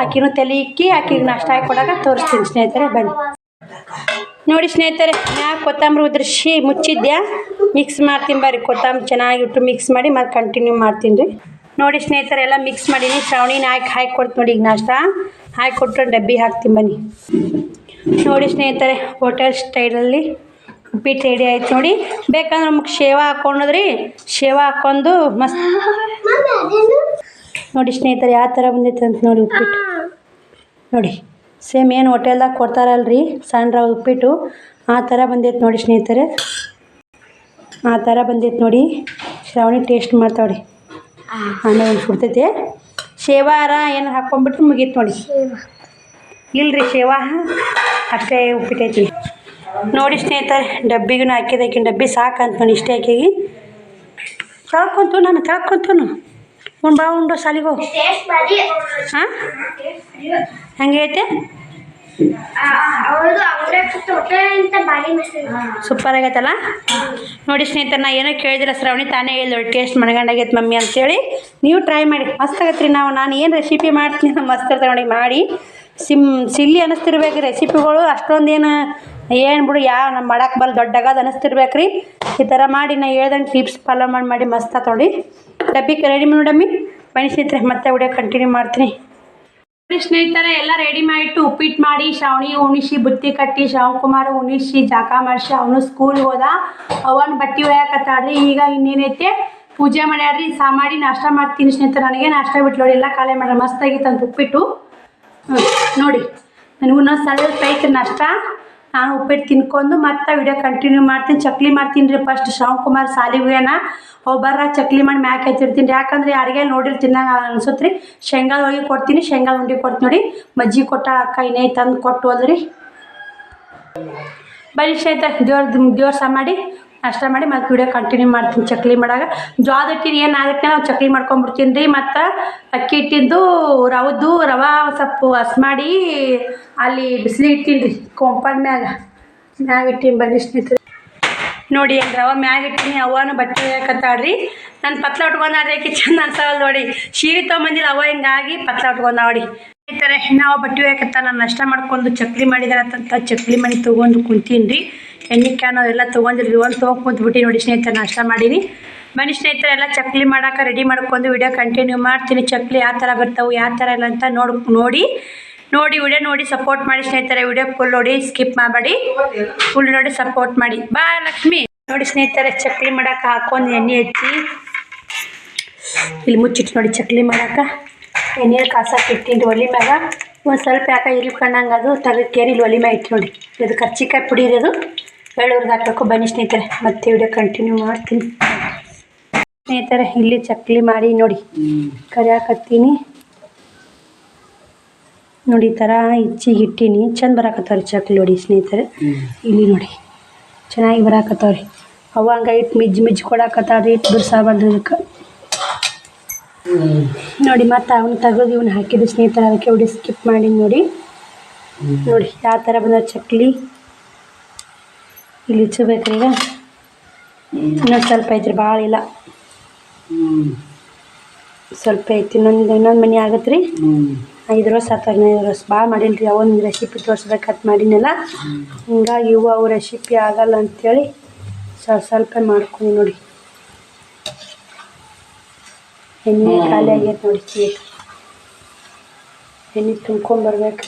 ಅಕ್ಕಿನೂ ತಲೆ ಇಕ್ಕಿ ಅಕ್ಕಿಗೆ ನಾಷ್ಟ ಹಾಕಿ ಕೊಡಾಕ ತೋರಿಸ್ತೀನಿ ಸ್ನೇಹಿತರೆ. ಬನ್ನಿ ನೋಡಿ ಸ್ನೇಹಿತರೆ, ಮ್ಯಾಗ ಕೊತ್ತಂಬರಿ ಉದ್ರಿಸಿ ಮುಚ್ಚಿದ್ಯಾ, ಮಿಕ್ಸ್ ಮಾಡ್ತೀನಿ ಬರ್ರಿ. ಕೊತ್ತಂಬರಿ ಚೆನ್ನಾಗಿಟ್ಟು ಮಿಕ್ಸ್ ಮಾಡಿ ಮತ್ತೆ ಕಂಟಿನ್ಯೂ ಮಾಡ್ತೀನಿ ರೀ. ನೋಡಿ ಸ್ನೇಹಿತರೆ, ಎಲ್ಲ ಮಿಕ್ಸ್ ಮಾಡೀನಿ. ಶ್ರಾವಣಿನ ಹಾಕಿ ಕೊಡ್ತೀನಿ ನೋಡಿ. ಈಗ ನಾಷ್ಟ ಹಾಕಿ ಕೊಟ್ಟು ಡಬ್ಬಿ ಹಾಕ್ತೀನಿ ಬನ್ನಿ. ನೋಡಿ ಸ್ನೇಹಿತರೆ, ಹೋಟೆಲ್ ಸ್ಟೈಲಲ್ಲಿ ಉಪ್ಪಿಟ್ಟು ರೆಡಿ ಆಯ್ತು ನೋಡಿ. ಬೇಕಂದ್ರೆ ನಮಗೆ ಶೇವ ಹಾಕ್ಕೊಂಡ್ರಿ, ಶೇವ ಹಾಕ್ಕೊಂಡು ಮಸ್ತ್ ನೋಡಿ ಸ್ನೇಹಿತರೆ ಯಾವ ಥರ ಬಂದೈತೆ ಅಂತ ನೋಡಿ ಉಪ್ಪಿಟ್ಟು. ನೋಡಿ ಸೇಮ್ ಏನು ಹೋಟೆಲ್ದಾಗ ಕೊಡ್ತಾರಲ್ರಿ ಸಣ್ಣ ರವೆ ಉಪ್ಪಿಟ್ಟು, ಆ ಥರ ಬಂದೈತೆ ನೋಡಿ ಸ್ನೇಹಿತರೆ. ಆ ಥರ ಬಂದೈತೆ ನೋಡಿ. ಶ್ರಾವಣಿ ಟೇಸ್ಟ್ ಮಾಡ್ತಾವ್ರಿ. ಆಮೇಲೆ ಒಂದು ಸುಡ್ತೈತೆ. ಶೇವಾರ ಏನಾರು ಹಾಕ್ಕೊಂಡ್ಬಿಟ್ರೆ ಮುಗೀತು ನೋಡಿ. ಇಲ್ರಿ ಶೇವ ಅಷ್ಟೇ ಉಪ್ಪಿಟ್ಟೈತಿ ನೋಡಿ ಸ್ನೇಹಿತರೆ. ಡಬ್ಬಿಗೂ ಹಾಕಿದಕ್ಕೆ ಡಬ್ಬಿ ಸಾಕಂತ ನೋಡಿ. ಇಷ್ಟೇ ಹಾಕಿಗಿ ತಳ್ಕೊಂತು ಉಂಡು ಸಾಲಿಗೆ ಹೋಗಿ. ಹಾಂ ಹಂಗೆ ಐತೆ ಸೂಪರ್ ಆಗೈತಲ್ಲ. ನೋಡಿ ಸ್ನೇಹಿತರೆ, ನಾ ಏನೋ ಕೇಳಿದಿಲ್ಲ, ಶ್ರಾವಣಿ ತಾನೇ ಹೇಳಿದಳು ಟೇಸ್ಟ್ ಮನಗಂಡಾಗೈತೆ ಮಮ್ಮಿ ಅಂತೇಳಿ. ನೀವು ಟ್ರೈ ಮಾಡಿ, ಮಸ್ತ್ ಆಗತ್ತೆ ರೀ. ನಾನು ಏನು ರೆಸಿಪಿ ಮಾಡ್ತೀನಿ ಮಸ್ತ್ ಇರ್ತದೆ ನೋಡಿ. ಮಾಡಿ ಸಿಲ್ಲಿ ಅನ್ನಿಸ್ತಿರ್ಬೇಕು ರೆಸಿಪಿಗಳು. ಅಷ್ಟೊಂದೇನು ಏನು ಬಿಡು, ನಮ್ಮ ಮಾಡಕ್ಕೆ ಬಲ್ ದೊಡ್ಡಾಗದು ಅನ್ನಿಸ್ತಿರ್ಬೇಕು ರೀ. ಈ ಥರ ಮಾಡಿ ನಾ ಹೇಳ್ದಂಗೆ ಟಿಪ್ಸ್ ಫಾಲೋ ಮಾಡಿ ಮಸ್ತ್ ಆತ ನೋಡಿ. ಡಬ್ಬಿಗೆ ರೆಡಿ ನೋಡಮ್ಮಿ. ಬನ್ನಿ ಸ್ನೇಹಿತರೆ, ಮತ್ತೆ ವಿಡಿಯೋ ಕಂಟಿನ್ಯೂ ಮಾಡ್ತೀನಿ. ಸ್ನೇಹಿತರೆ, ಎಲ್ಲ ರೆಡಿ ಮಾಡಿಟ್ಟು ಉಪ್ಪಿಟ್ಟು ಮಾಡಿ ಶ್ರಾವಣಿ ಉಣಿಸಿ ಬುತ್ತಿ ಕಟ್ಟಿ ಶ್ರಾವಣಕುಮಾರ್ ಉಣಿಸಿ ಜಾಕ ಮಾಡಿಸಿ ಅವನು ಸ್ಕೂಲ್ ಹೋದ. ಅವನ ಬಟ್ಟೆ ಒಯ್ಯಾಕತ್ತಾಡ್ರಿ. ಈಗ ಇನ್ನೇನೈತೆ ಪೂಜೆ ಮಾಡ್ಯಾಡ್ರಿ. ಮಾಡಿ ನಾಷ್ಟ ಮಾಡ್ತೀನಿ ಸ್ನೇಹಿತರೆ. ನನಗೆ ನಾಷ್ಟ ಬಿಟ್ಟು ನೋಡಿ ಎಲ್ಲ ಖಾಲಿ ಮಾಡ್ರಿ. ಮಸ್ತಾಗಿತ್ತು ಅಂತ ಉಪ್ಪಿಟ್ಟು ನೋಡಿ. ನನಗೂ ಸ್ವಲ್ಪ ಐತೆ ನಾಷ್ಟ. ನಾನು ಉಪ್ಪಿಟ್ಟು ತಿನ್ಕೊಂಡು ಮತ್ತೆ ವಿಡಿಯೋ ಕಂಟಿನ್ಯೂ ಮಾಡ್ತೀನಿ. ಚಕ್ಲಿ ಮಾಡ್ತೀನಿ ರೀ. ಫಸ್ಟ್ ಶ್ರಾವಣಕುಮಾರ್ ಸಾಲಿಗೆನ ಬರ್ರ ಚಕ್ಲಿ ಮಾಡಿ ಮ್ಯಾಕ್ ಹಚ್ಚಿರ್ತೀನಿ. ಯಾಕಂದ್ರೆ ಯಾರಿಗೆ ನೋಡಿರ್ತೀನಿ ಅನ್ಸುತ್ತೆ ರೀ. ಶೇಂಗಾದ ಹೋಗಿ ಕೊಡ್ತೀನಿ, ಶೇಂಗಾದ ಉಂಡೆ ಕೊಡ್ತೀನಿ ನೋಡಿ. ಮಜ್ಜಿಗೆ ಕೊಟ್ಟಾಳ ಅಕ್ಕ, ಇನ್ನೇ ತಂದು ಕೊಟ್ಟು ಹೋದ್ರಿ. ಬರೀ ಸ್ನೇಹಿತರೆ, ದೇವ್ರ ಸಹ ಮಾಡಿ ನಾಷ್ಟ ಮಾಡಿ ಮತ್ತೆ ವಿಡಿಯೋ ಕಂಟಿನ್ಯೂ ಮಾಡ್ತೀನಿ. ಚಕ್ಲಿ ಮಾಡಾಗ ಜೋಳದ ಹಿಟ್ಟಿನ ಏನು ಆಗುತ್ತೆ ನಾವು ಚಕ್ಲಿ ಮಾಡ್ಕೊಂಡ್ಬಿಡ್ತೀನಿ ರೀ. ಮತ್ತು ಅಕ್ಕಿ ಹಿಟ್ಟಿಂದು ರವೆ ಸ್ವಲ್ಪ ಹಸ್ ಮಾಡಿ ಅಲ್ಲಿ ಬಿಸಿಲು ಇಟ್ಟೀನಿ ರೀ. ಕೊಂಪದ ಮ್ಯಾಗ ಇಟ್ಟೀನಿ. ಬನ್ನಿ ಸ್ನೇಹಿತರೆ ನೋಡಿ, ರವೆ ಮ್ಯಾಗ ಇಟ್ಟೀನಿ. ಅವನು ಬಟ್ಟೆ ಒಯ್ಯಾಕತ್ತಾಡ್ರಿ. ನಾನು ಪತ್ಲ ಉಟ್ಕೊಂಡಾಡ್ರಿ. ಆಕಿ ಚಂದ ಅನ್ಸಲ್ಲ ನೋಡಿ. ಸೀರೆ ತೊಗೊಂಬಂದಿಲ್ಲ ಅವ, ಹಿಂಗಾಗಿ ಪತ್ಲ ಉಟ್ಕೊಂಡ ನೋಡಿ. ಸ್ನೇಹಿತರೆ, ನಾವು ಬಟ್ಟೆ ಒಯ್ಯಾಕತ್ತ ನಾನು ನಾಷ್ಟ ಮಾಡ್ಕೊಂಡು ಚಕ್ಲಿ ಮಾಡಿದಾರಂತ ಚಕ್ಲಿ ಮನೆ ತೊಗೊಂಡು ಕುಂತೀನಿ ರೀ. ಎಣ್ಣೆ ಕ್ಯಾನ್ ಎಲ್ಲ ತೊಗೊಂಡಿರಿ. ಒಂದು ತೊಗೊಂಡು ಕುಂತ್ಬಿಟ್ಟು ನೋಡಿ ಸ್ನೇಹಿತರೆ, ನಾಷ್ಟ ಮಾಡೀನಿ. ಬನ್ನಿ ಸ್ನೇಹಿತರೆ, ಎಲ್ಲ ಚಕ್ಲಿ ಮಾಡೋಕೆ ರೆಡಿ ಮಾಡ್ಕೊಂಡು ವಿಡಿಯೋ ಕಂಟಿನ್ಯೂ ಮಾಡ್ತೀನಿ. ಚಕ್ಲಿ ಯಾವ ಥರ ಬರ್ತಾವೆ ಯಾವ ಥರ ಇಲ್ಲ ಅಂತ ನೋಡಿ ವಿಡಿಯೋ ನೋಡಿ ಸಪೋರ್ಟ್ ಮಾಡಿ ಸ್ನೇಹಿತರೆ. ವಿಡಿಯೋ ಫುಲ್ ನೋಡಿ, ಸ್ಕಿಪ್ ಮಾಡಬೇಡಿ. ಫುಲ್ ನೋಡಿ ಸಪೋರ್ಟ್ ಮಾಡಿ. ಬಾ ಲಕ್ಷ್ಮಿ. ನೋಡಿ ಸ್ನೇಹಿತರೆ, ಚಕ್ಲಿ ಮಾಡೋಕೆ ಹಾಕೊಂಡು ಎಣ್ಣೆ ಹಚ್ಚಿ ಇಲ್ಲಿ ಮುಚ್ಚಿಟ್ಟು ನೋಡಿ. ಚಕ್ಲಿ ಮಾಡೋಕೆ ಎಣ್ಣೆ ಕಾಸಕ್ಕೆ ಇಟ್ಟಿನಿ ಒಲಿ ಮ್ಯಾಗ. ಒಂದು ಸ್ವಲ್ಪ ಯಾಕೆ ಇರ್ಕೊಂಡಂಗೆ ಅದು ತೆಗೆದು ಇಲ್ಲಿ ಒಲಿ ಮ್ಯಾಗ ಇಟ್ಟು ನೋಡಿ. ಇದು ಕರ್ಚಿಕಾಯಿ ಪುಡಿ ಇರೋದು ಬೆಳ್ಳೂರ್ದು ಹಾಕಬೇಕು. ಬನ್ನಿ ಸ್ನೇಹಿತರೆ, ಮತ್ತೆ ವಿಡಿಯೋ ಕಂಟಿನ್ಯೂ ಮಾಡ್ತೀನಿ. ಸ್ನೇಹಿತರೆ, ಇಲ್ಲಿ ಚಕ್ಲಿ ಮಾಡಿ ನೋಡಿ ಕರಿಯಾಕತ್ತೀನಿ ನೋಡಿ. ಈ ಥರ ಹೆಚ್ಚಿಗೆ ಇಟ್ಟೀನಿ. ಚಂದ ಬರಾಕತ್ತವ್ರಿ ಚಕ್ಲಿ ನೋಡಿ ಸ್ನೇಹಿತರೆ. ಇಲ್ಲಿ ನೋಡಿ ಚೆನ್ನಾಗಿ ಬರಾಕತ್ತವ್ರಿ. ಅವ ಹಂಗೆ ಇಟ್ಟು ಮಿಜ್ಜಿ ಕೊಡಾಕತ್ತಾವ್ರಿ. ಇಟ್ಟು ಬಿರ್ಸಾಬಾರ್ದು ಇದಕ್ಕೆ ನೋಡಿ. ಮತ್ತು ಅವನು ತೆಗೆದು ಇವನು ಹಾಕಿದ್ದು ಸ್ನೇಹಿತರೆ. ಅದಕ್ಕೆ ವಿಡಿಯೋ ಸ್ಕಿಪ್ ಮಾಡಿ ನೋಡಿ. ಯಾವ ಥರ ಬಂದ ಚಕ್ಲಿ. ಇಲ್ಲಿ ಇಚ್ಚಬೇಕ್ರಿ. ಈಗ ಇನ್ನೊಂದು ಸ್ವಲ್ಪ ಐತ್ರಿ, ಭಾಳ ಇಲ್ಲ, ಸ್ವಲ್ಪ ಐತಿ. ಇನ್ನೊಂದು ಮನೆ ಆಗತ್ತೆ ರೀ. 5 ವರ್ಷ 15 ವರ್ಷ ಭಾಳ ಮಾಡಿಲ್ಲ ರೀ. ಅವೊಂದು ರೆಸಿಪಿ ತೋರಿಸ್ಬೇಕಂತ ಮಾಡಿನಲ್ಲ, ಹಿಂಗಾಗಿ ಅವು ರೆಸಿಪಿ ಆಗಲ್ಲ ಅಂಥೇಳಿ ಸ್ವಲ್ಪ ಮಾಡ್ಕೊಂಡು ನೋಡಿ. ಎಣ್ಣೆ ಖಾಲಿ ಆಗೈತೆ ನೋಡಿ. ಎಣ್ಣೆ ತುಂಬ್ಕೊಂಬರ್ಬೇಕು.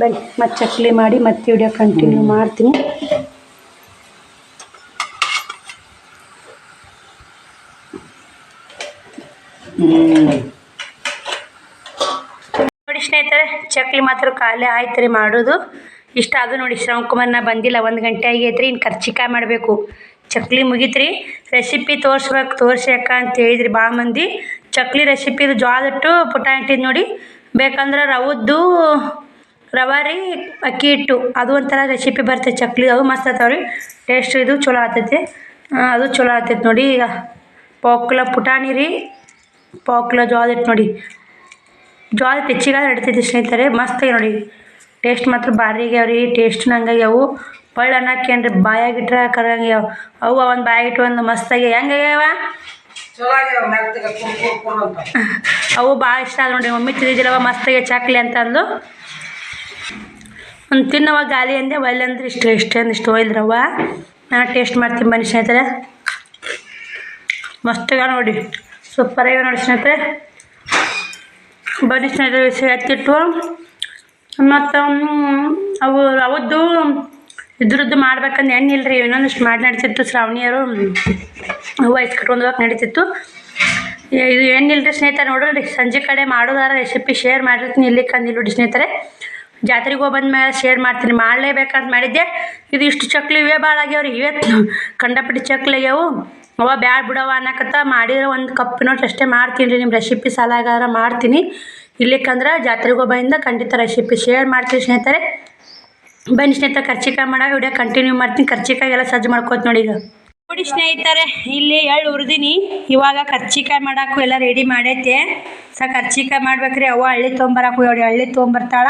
ಬನ್ನಿ ಮತ್ತೆ ಚಕ್ಲಿ ಮಾಡಿ ಮತ್ತೆ ವಿಡಿಯೋ ಕಂಟಿನ್ಯೂ ಮಾಡ್ತೀನಿ. ನೋಡಿ ಸ್ನೇಹಿತರೆ, ಚಕ್ಲಿ ಮಾತ್ರ ಖಾಲಿ ಆಯ್ತು ರೀ ಮಾಡೋದು. ಇಷ್ಟ ಅದು ನೋಡಿ. ಶ್ರಾವಣಕುಮಾರ್ನ ಬಂದಿಲ್ಲ, 1 ಗಂಟೆ ಆಗೈತ್ರಿ. ಇನ್ನು ಕರ್ಚಿಕಾಯಿ ಮಾಡಬೇಕು. ಚಕ್ಲಿ ಮುಗೀತ್ರಿ. ರೆಸಿಪಿ ತೋರಿಸಿ ಅಕ್ಕ ಅಂತ ಹೇಳಿದ್ರಿ ಭಾಳ ಮಂದಿ. ಚಕ್ಲಿ ರೆಸಿಪಿದು ಜೋಳದಟ್ಟು ಪುಟಾಣಿ ಇಟ್ಟಿದ್ದು ನೋಡಿ. ಬೇಕಂದ್ರೆ ರವೆ ರೀ ಅಕ್ಕಿ ಹಿಟ್ಟು ಅದು ಒಂಥರ ರೆಸಿಪಿ ಬರ್ತೈತೆ ಚಕ್ಲಿ. ಅದು ಮಸ್ತ್ ಆಗ್ತಾವ್ರಿ. ಟೇಸ್ಟ್ ಇದು ಚಲೋ ಆಗ್ತೈತಿ. ಅದು ಚಲೋ ಆಗ್ತೈತೆ ನೋಡಿ. ಈಗ ಪಾವು ಪುಟಾಣಿ ರೀ, ಪಾವು ಜೋಳದ ಹಿಟ್ಟು ನೋಡಿ. ಜೋಳದ ಹೆಚ್ಚಿಗೆ ನಡಿತೈತಿ ಸ್ನೇಹಿತರೆ. ಮಸ್ತಾಗಿ ನೋಡಿ. ಟೇಸ್ಟ್ ಮಾತ್ರ ಭಾರಿ ಆಗ್ಯಾವ್ರಿ. ಟೇಸ್ಟ್ ನಂಗಾಗ್ಯಾವು. ಒಳ್ಳೆ ಅನ್ನಕ್ಕೇನ್ರಿ ಬಾಯಾಗಿಟ್ರೆ ಕರಂಗ್ಯಾವ. ಅವು ಒಂದು ಬಾಯಾಗಿಟ್ಟು ಒಂದು ಮಸ್ತಾಗಿ ಹೆಂಗಾಗ್ಯಾವ. ಅವು ಭಾಳ ಇಷ್ಟ ಆದ ನೋಡಿ. ಮಮ್ಮಿ ತಿಂದಿದ್ದಿಲ್ಲವ ಮಸ್ತಾಗಿ ಚಕ್ಲಿ ಅಂತ ಅಂದು ಒಂದು ತಿನ್ನವ ಗಾಲಿ ಅಂದೆ. ಒಳ್ಳೆಂದ್ರೆ ಇಷ್ಟು ಒಯ್ದ್ರವ. ನಾನು ಟೇಸ್ಟ್ ಮಾಡ್ತೀನಿ ಬನ್ನಿ ಸ್ನೇಹಿತರೆ. ಮಸ್ತಾಗ ನೋಡಿ, ಸೂಪರಾಗ ನೋಡಿ ಸ್ನೇಹಿತರೆ. ಬನ್ನಿ ಸ್ನೇಹಿತರೆ, ಎತ್ತಿಟ್ಟು ಮತ್ತು ಅವದ್ದು ಇದ್ರದ್ದು ಮಾಡ್ಬೇಕಂದ್ರೆ ಎಣ್ಣೆ ಇಲ್ಲರಿ. ಇನ್ನೊಂದಿಷ್ಟು ಮಾಡಿ ನಡೀತಿತ್ತು. ಶ್ರಾವಣಿಯರು ಹೂವು ಇಸ್ಕಟ್ಕೊಂಡು ಹೋಗಕ್ಕೆ ನಡೀತಿತ್ತು. ಇದು ಎಣ್ಣಿಲ್ರಿ ಸ್ನೇಹಿತರೆ. ನೋಡ್ರಿ ಸಂಜೆ ಕಡೆ ಮಾಡೋದಾರ ರೆಸಿಪಿ ಶೇರ್ ಮಾಡಿರ್ತೀನಿ. ಇಲ್ಲಿ ಕಂದಿಲ್ಲ ನೋಡಿ ಸ್ನೇಹಿತರೆ. ಜಾತ್ರೆಗೆ ಹೋಗಿ ಬಂದ್ಮೇಲೆ ಶೇರ್ ಮಾಡ್ತೀನಿ. ಮಾಡಲೇಬೇಕಂತ ಮಾಡಿದ್ದೆ. ಇದು ಇಷ್ಟು ಚಕ್ಲಿ ಇವೇ ಭಾಳ ಆಗ್ಯಾವ್ರಿ. ಇವತ್ತು ಕಂಡಪಟ್ಟಿ ಚಕ್ಲಿ ಆಗ್ಯಾವು. ಅವ ಬ್ಯಾಡ ಬಿಡವ ಅನ್ನಕತ್ತ ಮಾಡಿದ್ರೆ ಒಂದು ಕಪ್ಪಿನೋಟ್ ಅಷ್ಟೇ ಮಾಡ್ತೀನಿ ರೀ. ನಿಮ್ಮ ರೆಸಿಪಿ ಸಾಲಾಗಾರ ಮಾಡ್ತೀನಿ. ಇಲ್ಲಿಕ್ಕಂದ್ರೆ ಜಾತ್ರೆಗೆ ಹೋಗೋಯಿಂದ ಖಂಡಿತ ರೆಸಿಪಿ ಶೇರ್ ಮಾಡ್ತೀನಿ ಸ್ನೇಹಿತರೆ. ಬನ್ನಿ ಸ್ನೇಹಿತರೆ, ಕರ್ಚಿಕಾಯಿ ಮಾಡೋ ವಿಡಿಯೋ ಕಂಟಿನ್ಯೂ ಮಾಡ್ತೀನಿ. ಕರ್ಚಿಕಾಯಿಗೆಲ್ಲ ಸಜ್ಜು ಮಾಡ್ಕೋತ ನೋಡಿ. ಈಗ ನೋಡಿ ಸ್ನೇಹಿತರೆ, ಇಲ್ಲಿ ಎಳ್ಳು ಹುರಿದೀನಿ. ಇವಾಗ ಕರ್ಚಿಕಾಯಿ ಮಾಡಾಕು ಎಲ್ಲ ರೆಡಿ ಮಾಡೈತೆ. ಕರ್ಚಿಕಾಯಿ ಮಾಡ್ಬೇಕ್ರಿ. ಅವ್ವ ಹಳ್ಳಿ ತೊಗೊಂಬರಕ್ಕೆ ಹೋಗಿ ಹಳ್ಳಿ ತೊಗೊಂಬರ್ತಾಳ.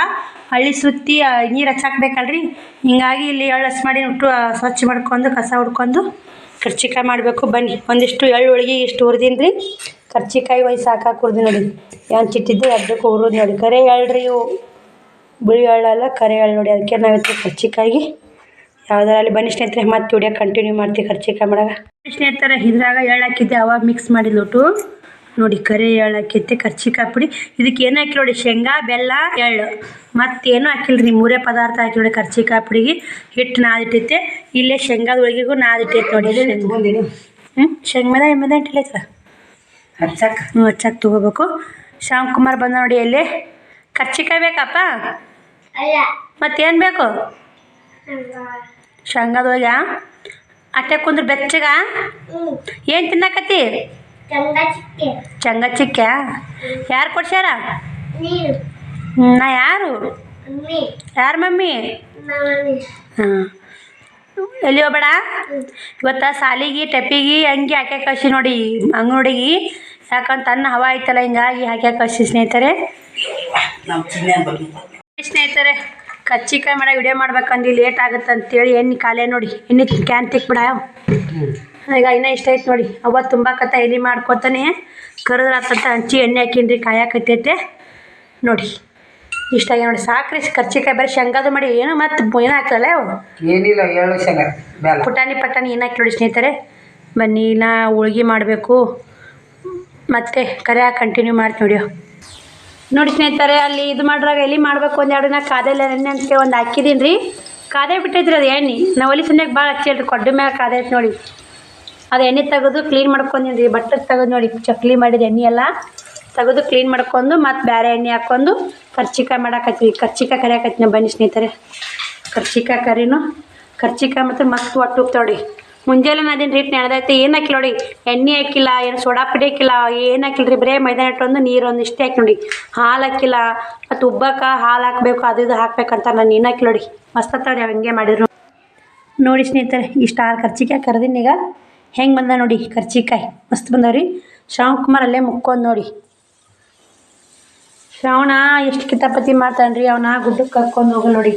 ಹಳ್ಳಿ ಸುತ್ತಿ ನೀರು ಹಚ್ಚಾಕ್ಬೇಕಲ್ರಿ. ಹಿಂಗಾಗಿ ಇಲ್ಲಿ ಎಳ್ಳು ಹಸಿ ಮಾಡಿ ಉಟ್ಟು ಸ್ವಚ್ಛ ಮಾಡ್ಕೊಂಡು ಕಸ ಹುಡ್ಕೊಂಡು ಕರ್ಚಿಕಾಯಿ ಮಾಡಬೇಕು. ಬನ್ನಿ, ಒಂದಿಷ್ಟು ಎಳ್ಳು ಹೋಳಿಗೆ ಇಷ್ಟು ಹುರಿದೀನಿ ರೀ. ಕರ್ಚಿಕಾಯಿ ಒಯ್ದು ಸಾಕಾಗಿ ಹುರಿದು ನೋಡಿ. ಏನು ಚಿಟ್ಟಿದ್ದು ಅದಕ್ಕೆ ಹುರಿದು ನೋಡಿ. ಕರೆ ಎಳ್ಳ್ರಿ ಇವು, ಬಿಳಿ ಎಳ್ಳಲ್ಲ ಕರೆ ಎಳ್ಳು ನೋಡಿ. ಅದಕ್ಕೆ ನಾವಿತ್ತು ಕರ್ಚಿಕಾಯಿಗೆ ಯಾವುದರಲ್ಲಿ. ಬನ್ನಿ ಸ್ನೇಹಿತರೆ, ಮತ್ತೆ ವಿಡಿಯೋ ಕಂಟಿನ್ಯೂ ಮಾಡ್ತೀವಿ ಕರ್ಚಿಕಾಯಿ ಮಾಡಾಗ. ಸ್ನೇಹಿತರೆ, ಇದ್ರಾಗ ಎಳ್ಳು ಹಾಕಿದ್ದೆ, ಅವಾಗ ಮಿಕ್ಸ್ ಮಾಡಿದ್ಲೊಟ್ಟು ನೋಡಿ. ಕರೆ ಎಳ್ಳು ಹಾಕಿದ್ದೆ, ಕರ್ಚಿಕಾಯಿ ಪುಡಿ. ಇದಕ್ಕೆ ಏನು ಹಾಕಿ ನೋಡಿ, ಶೇಂಗಾ, ಬೆಲ್ಲ, ಎಳ್ಳು, ಮತ್ತೇನು ಹಾಕಿಲ್ರಿ. ಮೂರೇ ಪದಾರ್ಥ ಹಾಕಿ ನೋಡಿ. ಕರ್ಚಿಕಾಯಿ ಪುಡಿಗೆ ಹಿಟ್ಟು ನಾದಿಟ್ಟೈತೆ. ಇಲ್ಲೇ ಶೇಂಗಾದ ಒಳಗಿಗೂ ನಾದಿಟ್ಟೈತೆ ನೋಡಿ. ಶೇಂಗಾ ಎಮ್ಮದ ಇಟ್ಟಿಲ್ಲ ಹಚ್ಚಕ್ಕೆ ಹಚ್ಚಕ್ಕೆ ತೊಗೋಬೇಕು. ಶ್ಯಾಮ್ಕುಮಾರ್ ಬಂದ ನೋಡಿ. ಎಲ್ಲಿ ಕರ್ಚಿಕಾಯಿ ಬೇಕಪ್ಪ? ಮತ್ತೇನು ಬೇಕು? ಶೇಂಗಾದೊಳಗ ಅಟ್ಟೆ ಕುಂದ್ರೆ ಬೆಚ್ಚಗ ಏನು ತಿನ್ನಕತ್ತಿ? ಚಂಗ ಚಿಕ್ಕ. ಯಾರು ಕೊಡ್ಸ್ಯಾರ? ನಾ ಯಾರು? ಯಾರು ಮಮ್ಮಿ? ಹಾಂ, ಎಲ್ಲಿ ಹೋಗ್ಬೇಡ. ಇವತ್ತು ಸಾಲಿಗೆ ಟೆಪ್ಪಿಗೆ ಅಂಗಿ ಹಾಕಿ ಕಳಿಸಿ ನೋಡಿ ಅಂಗಡಿಗೆ. ಯಾಕಂತ ಅನ್ನ ಹವಾ ಐತಲ್ಲ, ಹಿಂಗಾಗಿ ಹಾಕಿ ಕಳಿಸಿ ಸ್ನೇಹಿತರೆ. ಸ್ನೇಹಿತರೆ, ಕರ್ಚಿಕಾಯಿ ಮಾಡೋ ವಿಡಿಯೋ ಮಾಡ್ಬೇಕಂದು ಲೇಟ್ ಆಗುತ್ತೆ ಅಂತೇಳಿ ಎಣ್ಣೆ ಖಾಲಿ ನೋಡಿ. ಎಣ್ಣೆ ಕ್ಯಾನ್ ತಿಕ್ಬಿಡ. ಈಗ ಇನ್ನೂ ಇಷ್ಟ ಐತೆ ನೋಡಿ. ಅವ್ವ ತುಂಬಾಕತ್ತ ಎಲೆ ಮಾಡ್ಕೊತಾನೆ ಕರೆದ್ರಾತಂತ ಹಂಚಿ ಎಣ್ಣೆ ಹಾಕಿನ್ರಿ. ಕಾಯಕತ್ತೈತೆ ನೋಡಿ. ಇಷ್ಟ ಆಗಿ ನೋಡಿ. ಸಾಕ್ರಿ ಕರ್ಚಿಕಾಯಿ. ಬರೀ ಶೇಂಗಾದು ಮಾಡಿ ಏನು ಮತ್ತೆ ಏನು ಹಾಕಲ್ಲ ಅವು
ಏನಿಲ್ಲ. ಎಳ್ಳು ಶೇಂಗಾ
ಪುಟಾಣಿ ಏನು ಹಾಕಿ ನೋಡಿ ಸ್ನೇಹಿತರೆ. ಬನ್ನಿ, ನಾ ಹೋಳ್ಗೆ ಮಾಡಬೇಕು. ಮತ್ತೆ ಕರೆ ಕಂಟಿನ್ಯೂ ಮಾಡ್ತೀನಿ ನೋಡಿ ಸ್ನೇಹಿತರೆ. ಅಲ್ಲಿ ಇದು ಮಾಡ್ರಾಗ ಎಲ್ಲಿ ಮಾಡಬೇಕು ಒಂದೆರಡು ನಾ ಕಾದೆಲ್ಲ ಎಣ್ಣೆ ಅಂತ ಒಂದು ಹಾಕಿದೀನಿ ರೀ. ಕಾದೇ ಬಿಟ್ಟೈತ್ರಿ ಅದು ಎಣ್ಣೆ. ನಾವು ಒಲಿ ಸನ್ಯಾಗ ಭಾಳ ಹಚ್ಚಿಲ್ರಿ. ಕೊಡ್ಡ ಮ್ಯಾಗ ಕಾದೈತೆ ನೋಡಿ. ಅದು ಎಣ್ಣೆ ತೆಗೆದು ಕ್ಲೀನ್ ಮಾಡ್ಕೊಂಡೀನಿ ರೀ. ಬಟ್ಟಕ್ಕೆ ತೆಗೆದು ನೋಡಿ. ಚಕ್ಲಿ ಮಾಡಿದ ಎಣ್ಣೆ ಎಲ್ಲ ತೆಗೆದು ಕ್ಲೀನ್ ಮಾಡ್ಕೊಂಡು ಮತ್ತು ಬೇರೆ ಎಣ್ಣೆ ಹಾಕ್ಕೊಂಡು ಕರ್ಚಿಕಾಯಿ ಮಾಡಾಕತ್ತೀವಿ. ಕರ್ಚಿಕಾಯಿ ಕರಿಯಾಕತ್ತೀನಿ. ಬನ್ನಿ ಸ್ನೇಹಿತರೆ, ಕರ್ಚಿಕಾಯಿ ಕರಿನು ಕರ್ಚಿಕಾಯಿ ಮತ್ತು ಮಸ್ತ್ ಒಟ್ಟು ಹೋಗ್ತಾವ್ರಿ. ಮುಂಜಾನೆ ಅದೇನು ರೇಟ್ ನಡೆದೈತೆ. ಏನು ಹಾಕಿಲ್ಲ ನೋಡಿ. ಎಣ್ಣೆ ಹಾಕಿಲ್ಲ, ಏನು ಸೋಡಾ ಪುಡಿ ಹಾಕಿಲ್ಲ, ಏನು ಹಾಕಿಲ್ಲ ರೀ. ಬರೇ ಮೈದಾ ಹಿಟ್ಟೊಂದು ನೀರು ಒಂದು ಇಷ್ಟೇ ಹಾಕಿ ನೋಡಿ. ಹಾಲು ಹಾಕಿಲ್ಲ. ಮತ್ತು ಉಬ್ಬಕ್ಕೆ ಹಾಲು ಹಾಕಬೇಕು, ಅದು ಇದು ಹಾಕ್ಬೇಕಂತ ನಾನು ಏನು ಹಾಕಿಲ್ಲ ನೋಡಿ. ಮಸ್ತ್ ಆಗ್ತಾವ್ರಿ ಹಂಗೆ ಮಾಡಿದ್ರು ನೋಡಿ ಸ್ನೇಹಿತರೆ. ಇಷ್ಟು 6 ಕರ್ಚಿಕಾಯಿ ಕರ್ದೀನಿ. ಈಗ ಹೆಂಗೆ ಬಂದ ನೋಡಿ ಕರ್ಚಿಕಾಯಿ. ಮಸ್ತ್ ಬಂದವ್ರಿ. ಶ್ಯಾಮ್ಕುಮಾರ್ ಅಲ್ಲೇ ಮುಕ್ಕೊಂದು ನೋಡಿ. ಶ್ರಾವಣ ಎಷ್ಟು ಕಿತಾಪತಿ ಮಾಡ್ತಾನೆ ರೀ. ಅವನ ಗುಡ್ಡಕ್ಕೆ ಕರ್ಕೊಂಡು ಹೋಗಲ್ಲ ನೋಡಿ.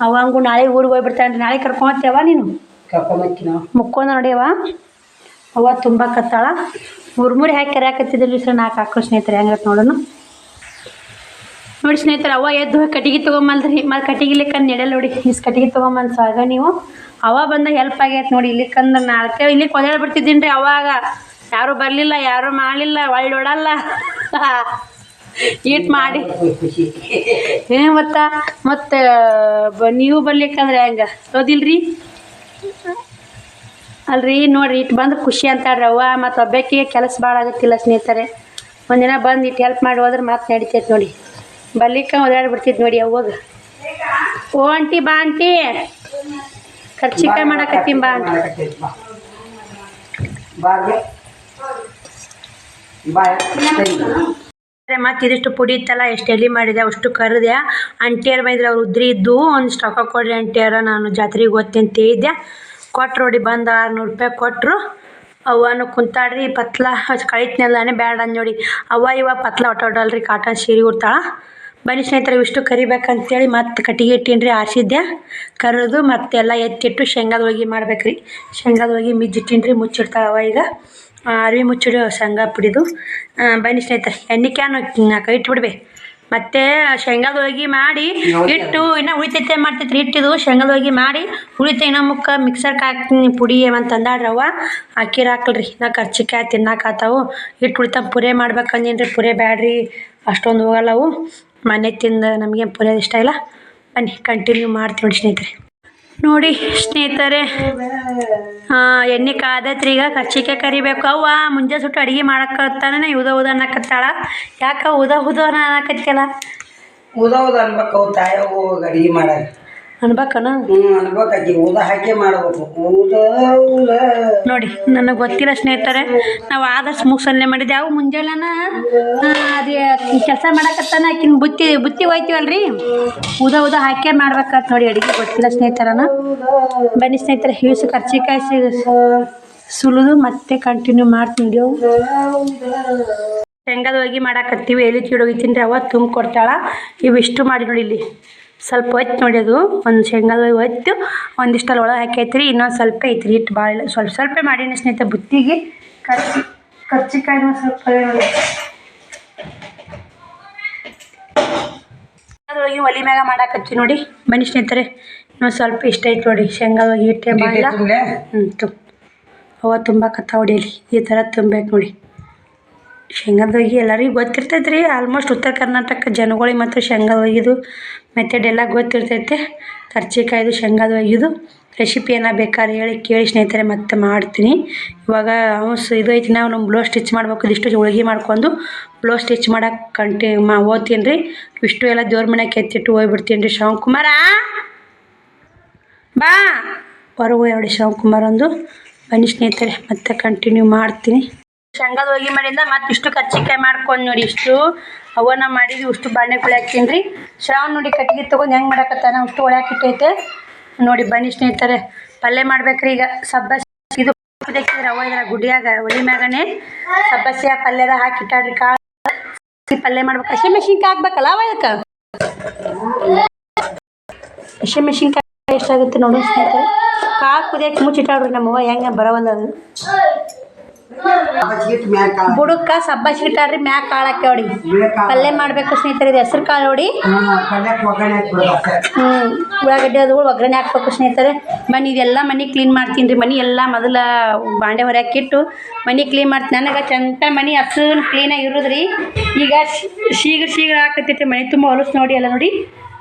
ಅವಂಗೂ ನಾಳೆ ಊರಿಗೆ ಹೋಗ್ಬಿಡ್ತಾನೆ ರೀ. ನಾಳೆ ಕರ್ಕೊಂಬತ್ತೇವ ನೀನು? ಮುಕ್ಕೊಂದ ನೋಡಿ. ಅವ್ವ ತುಂಬ ಕತ್ತಾಳ. ಮುರ್ಮುರಿ ಹಾಕಿ ಕರಿಯಾಕತ್ತಿದ್ರಿ ಸರ್. 4 ಹಾಕೋ ಸ್ನೇಹಿತರೆ. ಹೆಂಗತ್ ನೋಡೋಣ ನೋಡಿ ಸ್ನೇಹಿತರೆ. ಅವ್ವ ಎದ್ದು ಕಟ್ಟಿಗೆ ತೊಗೊಂಬಲ್ರಿ. ಮತ್ತು ಕಟ್ಟಿಗಿಲಿಕ್ಕ ನೆಡಲ್ಲ ನೋಡಿ. ಇಷ್ಟು ಕಟ್ಟಿಗೆ ತೊಗೊಂಬಂದು ಸಾಗ ನೀವು. ಅವ ಬಂದ ಹೆಲ್ಪ್ ಆಗೈತೆ ನೋಡಿ. ಇಲ್ಲಿಕ್ಕಂದ್ರೆ 4 ಇಲ್ಲಿ ಕೊದಾಳ ಬಿಡ್ತಿದ್ದೀನಿ ರೀ. ಅವಾಗ ಯಾರೂ ಬರಲಿಲ್ಲ, ಯಾರೂ ಮಾಡಲಿಲ್ಲ, ಒಳ್ಳೆ ನೋಡಲ್ಲ ಈಟ್ ಮಾಡಿ ಏನು ಗೊತ್ತಾ. ಮತ್ತು ನೀವು ಬರ್ಲಿಕ್ಕಂದ್ರೆ ಹೆಂಗೆ ಓದಿಲ್ರಿ ಅಲ್ರಿ. ನೋಡಿರಿ ಇಟ್ಟು ಬಂದು ಖುಷಿ ಅಂತಾಳ್ರಿ ಅವ್ವ. ಮತ್ತು ಒಬ್ಬಾಕಿಗೆ ಕೆಲಸ ಭಾಳ ಆಗುತ್ತಿಲ್ಲ ಸ್ನೇಹಿತರೆ. ಒಂದಿನ ಬಂದು ಇಟ್ಟು ಹೆಲ್ಪ್ ಮಾಡಿ ಹೋದ್ರೆ ಮಾತು ನಡಿತೈತೆ ನೋಡಿ. ಬರ್ಲಿಕ್ಕೆ ಓದಾಡ್ಬಿಡ್ತಿದ್ದು ನೋಡಿ ಅವಾಗ. ಓ ಆಂಟಿ ಬಾ ಆಂಟಿ, ಕರ್ಚಿಕಾಯಿ ಮಾಡಕತ್ತೀನಿ ಬಾ ಆಂಟಿ. ಮತ್ತು ಇದಿಷ್ಟು ಪುಡಿ ಇತ್ತಲ್ಲ, ಎಷ್ಟು ಎಲೆ ಮಾಡಿದೆ ಅಷ್ಟು ಕರೆದೆ. ಅಂಟಿಯರು ಬಂದಿದ್ರು. ಅವ್ರು ಉದ್ರಿ ಇದ್ದು ಒಂದಿಷ್ಟು ರೊಕ್ಕ ಕೊಡ್ರಿ ಅಂಟಿಯರ, ನಾನು ಜಾತ್ರೆಗೆ ಹೋಗ್ತೀನಿ ಅಂತ ಹೇಳಿದ್ದೆ. ಕೊಟ್ರು ನೋಡಿ. ಬಂದು 600 ರೂಪಾಯಿ ಕೊಟ್ಟರು. ಅವ್ವನು ಕುಂತಾಡ್ರಿ. ಪತ್ಲ ಕಳಿತ್ನೆಲ್ಲನೇ ಬ್ಯಾಡ ಅಂದ್ ನೋಡಿ. ಅವ್ವ ಇವ ಪತ್ಲ ಒಟ್ಟೋಡಲ್ರಿ. ಕಾಟನ್ ಸೀರೆ ಉಡ್ತಾಳ. ಬನ್ನಿ ಸ್ನೇಹಿತರೆ, ಇಷ್ಟು ಕರಿಬೇಕಂತೇಳಿ ಮತ್ತು ಕಟ್ಟಿಗೆ ಇಟ್ಟೀನಿ ರೀ. ಆರಿಸಿದ್ದೆ ಕರೆದು ಮತ್ತೆಲ್ಲ ಎತ್ತಿಟ್ಟು ಶೇಂಗಾದ ಹೋಳಿಗೆ ಮಾಡ್ಬೇಕ್ರಿ. ಶೇಂಗಾದ ಹೋಳಿಗೆ ಮಿಜ್ಜಿಟ್ಟೀನಿ ರೀ. ಮುಚ್ಚಿಡ್ತಾಳವ ಈಗ. ಅರಿವಿ ಮುಚ್ಚಿಡು ಶೇಂಗಾ ಪುಡಿದು. ಬನ್ನಿ ಸ್ನೇಹಿತರೆ, ಎಣ್ಣೆ ಕ್ಯಾನ್ ಕೈ ಇಟ್ಬಿಡ್ಬೇ. ಮತ್ತು ಶೇಂಗಾದ ಹೋಳಿಗೆ ಮಾಡಿ ಇಟ್ಟು ಇನ್ನೂ ಉಳಿತೈತೆ ಮಾಡ್ತೈತ್ರಿ. ಇಟ್ಟಿದ್ದು ಶೇಂಗಾದ ಹೋಳಿಗೆ ಮಾಡಿ ಉಳಿತ ಇನ್ನೂ ಮುಕ್ಕ ಮಿಕ್ಸರ್ಗೆ ಹಾಕ್ತೀನಿ ಪುಡಿ ಅಂತಂದಾಡ್ರವ. ಹಾಕಿರ ಹಾಕಲ್ರಿ. ನಾ ಕರ್ಚಿಕಾಯಿ ತಿನ್ನಾಕತ್ತಾವು. ಇಟ್ಟು ಉಳಿತ ಪುರೇ ಮಾಡ್ಬೇಕಂದೀನಿ ರೀ. ಪುರೇ ಬ್ಯಾಡ್ರಿ, ಅಷ್ಟೊಂದು ಹೋಗಲ್ಲವು. ಮನೆ ತಿಂದು ನಮಗೆ ಪುರೇ ಇಷ್ಟ ಇಲ್ಲ. ಬನ್ನಿ ಕಂಟಿನ್ಯೂ ಮಾಡ್ತೀನಿ ನೋಡಿ ಸ್ನೇಹಿತರೆ. ನೋಡಿ ಸ್ನೇಹಿತರೆ, ಎಣ್ಣೆ ಕಾದೈತ್ರಿ. ಈಗ ಕರ್ಚಿಕಾಯಿ ಕರಿಬೇಕು. ಅವ್ವ ಮುಂಜಾನೆ ಸುಟ್ಟು ಅಡುಗೆ ಮಾಡಕ್ಕತ್ತಾನೆ ಉದ ಅನ್ನಕತ್ತಾಳ. ಯಾಕೆ ಉದ ಅನ್ನಕತ್ತಲ್ಲ?
ಉದ ಅನ್ಬೇಕು ತಾಯವು ಅಡುಗೆ ಮಾಡಾರ.
ಅನ್ಬೇಕನ
ಅನ್ಬೇಕಾಕಿ ಊದ ಹಾಕಿ ಮಾಡ್ಬೇಕು
ನೋಡಿ. ನನಗೆ ಗೊತ್ತಿಲ್ಲ ಸ್ನೇಹಿತರೆ, ನಾವು ಆದಷ್ಟು ಮುಗಿಸಲ್ಲೇ ಮಾಡಿದ್ದೆ. ಯಾವ ಮುಂಜಾನೆನ ಅದೇ ಕೆಲಸ ಮಾಡಕತ್ತಾನ ಆಕಿನ ಬುತ್ತಿ ಹೋಯ್ತೀವಲ್ರಿ, ಊದ ಹಾಕೇ ಮಾಡ್ಬೇಕಂತ ನೋಡಿ. ಅಡುಗೆ ಗೊತ್ತಿಲ್ಲ ಸ್ನೇಹಿತರನ. ಬನ್ನಿ ಸ್ನೇಹಿತರೆ, ಇವಿಸು ಕರ್ಚಿಕಾಯಿ ಸುಲಿದು ಮತ್ತೆ ಕಂಟಿನ್ಯೂ ಮಾಡ್ತೀನಿ. ಶೇಂಗಾದ ಹೋಗಿ ಮಾಡಾಕತ್ತೀವಿ. ಎಲ್ಲಿ ಹೋಗಿತೀನಿ ರೀ, ಅವ ತುಂಬ ಕೊಡ್ತಾಳ. ಇವಿಷ್ಟು ಮಾಡಿ ನೋಡಿ. ಇಲ್ಲಿ ಸ್ವಲ್ಪ ಹೊತ್ತು ನೋಡಿ, ಅದು ಒಂದು ಶೇಂಗಾದ ಹೋಗಿ ಹೊತ್ತು ಒಂದಿಷ್ಟಲ್ಲಿ ಒಳಗೆ ಹಾಕೈತ್ರಿ. ಇನ್ನೊಂದು ಸ್ವಲ್ಪ ಐತ್ರಿ, ಹಿಟ್ಟು ಭಾಳ ಇಲ್ಲ, ಸ್ವಲ್ಪ ಮಾಡೀನಿ ಸ್ನೇಹಿತರೆ. ಬುತ್ತಿಗೆ ಕರ್ಚಿಕಾಯಿನ ಸ್ವಲ್ಪ ನೋಡಿ. ಅದರೊಳಗೆ ಒಲಿ ಮ್ಯಾಗ ಮಾಡಾಕತ್ತೀವಿ ನೋಡಿ. ಬನ್ನಿ ಸ್ನೇಹಿತರೆ, ಇನ್ನೊಂದು ಸ್ವಲ್ಪ ಇಷ್ಟ ಐತೆ ನೋಡಿ. ಶೇಂಗಾದ ಹೋಗಿ ಹಿಟ್ಟೆ ಮಾಡಿಲ್ಲ. ಅವ ತುಂಬಾಕತ್ತ ಹೊಡಿಯಲಿ ಈ ಥರ ತುಂಬಬೇಕು ನೋಡಿ. ಶೇಂಗಾದ ಹೋಗಿ ಎಲ್ಲರಿಗೂ ಗೊತ್ತಿರ್ತೈತೆ ರೀ. ಆಲ್ಮೋಸ್ಟ್ ಉತ್ತರ ಕರ್ನಾಟಕ ಜನಗಳಿಗೆ ಮಾತ್ರ ಶೇಂಗಾದ ಹೋಗಿದ್ದು ಮೆಥಡ್ ಎಲ್ಲ ಗೊತ್ತಿರ್ತೈತೆ. ಕರ್ಚಿಕಾಯ್ದು ಶೇಂಗಾದ ಹೋಗಿದ್ದು ರೆಸಿಪಿ ಏನೋ ಬೇಕಾದ್ರೆ ಹೇಳಿ ಕೇಳಿ ಸ್ನೇಹಿತರೆ, ಮತ್ತೆ ಮಾಡ್ತೀನಿ. ಇವಾಗ ಇದು ಐತಿ, ನಾವು ನಮ್ಮ ಬ್ಲೌಸ್ ಸ್ಟಿಚ್ ಮಾಡ್ಬೇಕು. ಇದಿಷ್ಟು ಹೋಳಿಗೆ ಮಾಡ್ಕೊಂಡು ಬ್ಲೌಸ್ ಸ್ಟಿಚ್ ಮಾಡೋಕೆ ಓದ್ತೀನಿ ರೀ. ಇಷ್ಟು ಎಲ್ಲ ದೇವ್ರ ಮನೆಗೆ ಎತ್ತಿಟ್ಟು ಹೋಗ್ಬಿಡ್ತೀನಿ ರೀ. ಶಿವಕುಮಾರ ಬಾ ಹೊರಗೆ ನೋಡಿ. ಶಿವಕುಮಾರ್ ಒಂದು ಬನ್ನಿ ಸ್ನೇಹಿತರೆ, ಮತ್ತೆ ಕಂಟಿನ್ಯೂ ಮಾಡ್ತೀನಿ. ಶೇಂಗಾದ ಹೋಗಿ ಮಾಡಿಂದ ಮತ್ತೆ ಇಷ್ಟು ಕರ್ಚಿಕಾಯಿ ಮಾಡ್ಕೊಂಡು ನೋಡಿ. ಇಷ್ಟು ಅವನ್ನ ಮಾಡಿದ್ವಿ. ಇಷ್ಟು ಬಾಣೆಗಳು ಹಾಕ್ತೀನಿ ರೀ. ಶ್ರಾವಣ ನೋಡಿ ಕಟ್ಟಿಗೆ ತೊಗೊಂಡು ಹೆಂಗೆ ಮಾಡಕತ್ತಾನ, ಅಷ್ಟು ಒಳಕಿಟ್ಟೈತೆ ನೋಡಿ. ಬನ್ನಿ ಸ್ನೇಹಿತರೆ, ಪಲ್ಯ ಮಾಡ್ಬೇಕ್ರಿ. ಈಗ ಸಬ್ಬಸಿ ಇದು ಕುದಿಯಕ್ಕಿದ್ರೆ ಅವ ಇದ್ರ ಗುಡಿಯಾಗ ಒಲಿ ಮ್ಯಾಗನೆ ಸಬ್ಬಸಿಯ ಪಲ್ಯದ ಹಾಕಿಟ್ಟಾಡ್ರಿ. ಕಾಳು ಪಲ್ಯ ಮಾಡ್ಬೇಕು. ಹಸಿಮೆಣ್ಸಿನ್ಕಾಯಿ ಹಾಕ್ಬೇಕಲ್ಲ ಅವ ಇದಕ್ಕೆ. ಹಸಿಮೆಣ್ಸಿನ್ಕಾಯಿ ಎಷ್ಟಾಗುತ್ತೆ ನೋಡಿ ಸ್ನೇಹಿತರೆ. ಕಾಳು ಕುದಿಯಕ್ಕೆ ಮುಚ್ಚಿಟ್ಟಾಡ್ರಿ ನಮ್ಮವ್ವ, ಹೆಂಗೆ ಬರವಲ್ಲ ಅದು. ಬುಡಕ್ಕ ಸಬ್ಬಸಿ ಇಟ್ಟಾಡ್ರಿ, ಮ್ಯಾಗ ಕಾಳು ಹಾಕ್ಯಾವಡಿ. ಪಲ್ಯ ಮಾಡ್ಬೇಕು ಸ್ನೇಹಿತರೆ. ಇದು ಹೆಸರು ಕಾಳು ನೋಡಿ. ಉಳ್ಳಾಗಡ್ಡೆ ಅದು ಒಗ್ಗರಣೆ ಹಾಕ್ಬೇಕು ಸ್ನೇಹಿತರೆ. ಬನ್ನಿ, ಇದೆಲ್ಲ ಮನೆ ಕ್ಲೀನ್ ಮಾಡ್ತೀನಿ ರೀ. ಮನೆ ಎಲ್ಲ ಮೊದಲ ಬಾಂಡೆ ಹೊರಕಿಟ್ಟು ಮನೆ ಕ್ಲೀನ್ ಮಾಡ್ತೀನಿ. ನನಗೆ ಚಂದ ಮನೆ ಹಸು ಕ್ಲೀನಾಗಿ ಇರೋದ್ರಿ. ಈಗ ಶೀಘ್ರ ಹಾಕತ್ತೈತೆ ಮನೆ ತುಂಬ ಹೊಲಸು ನೋಡಿ ಎಲ್ಲ ನೋಡಿ.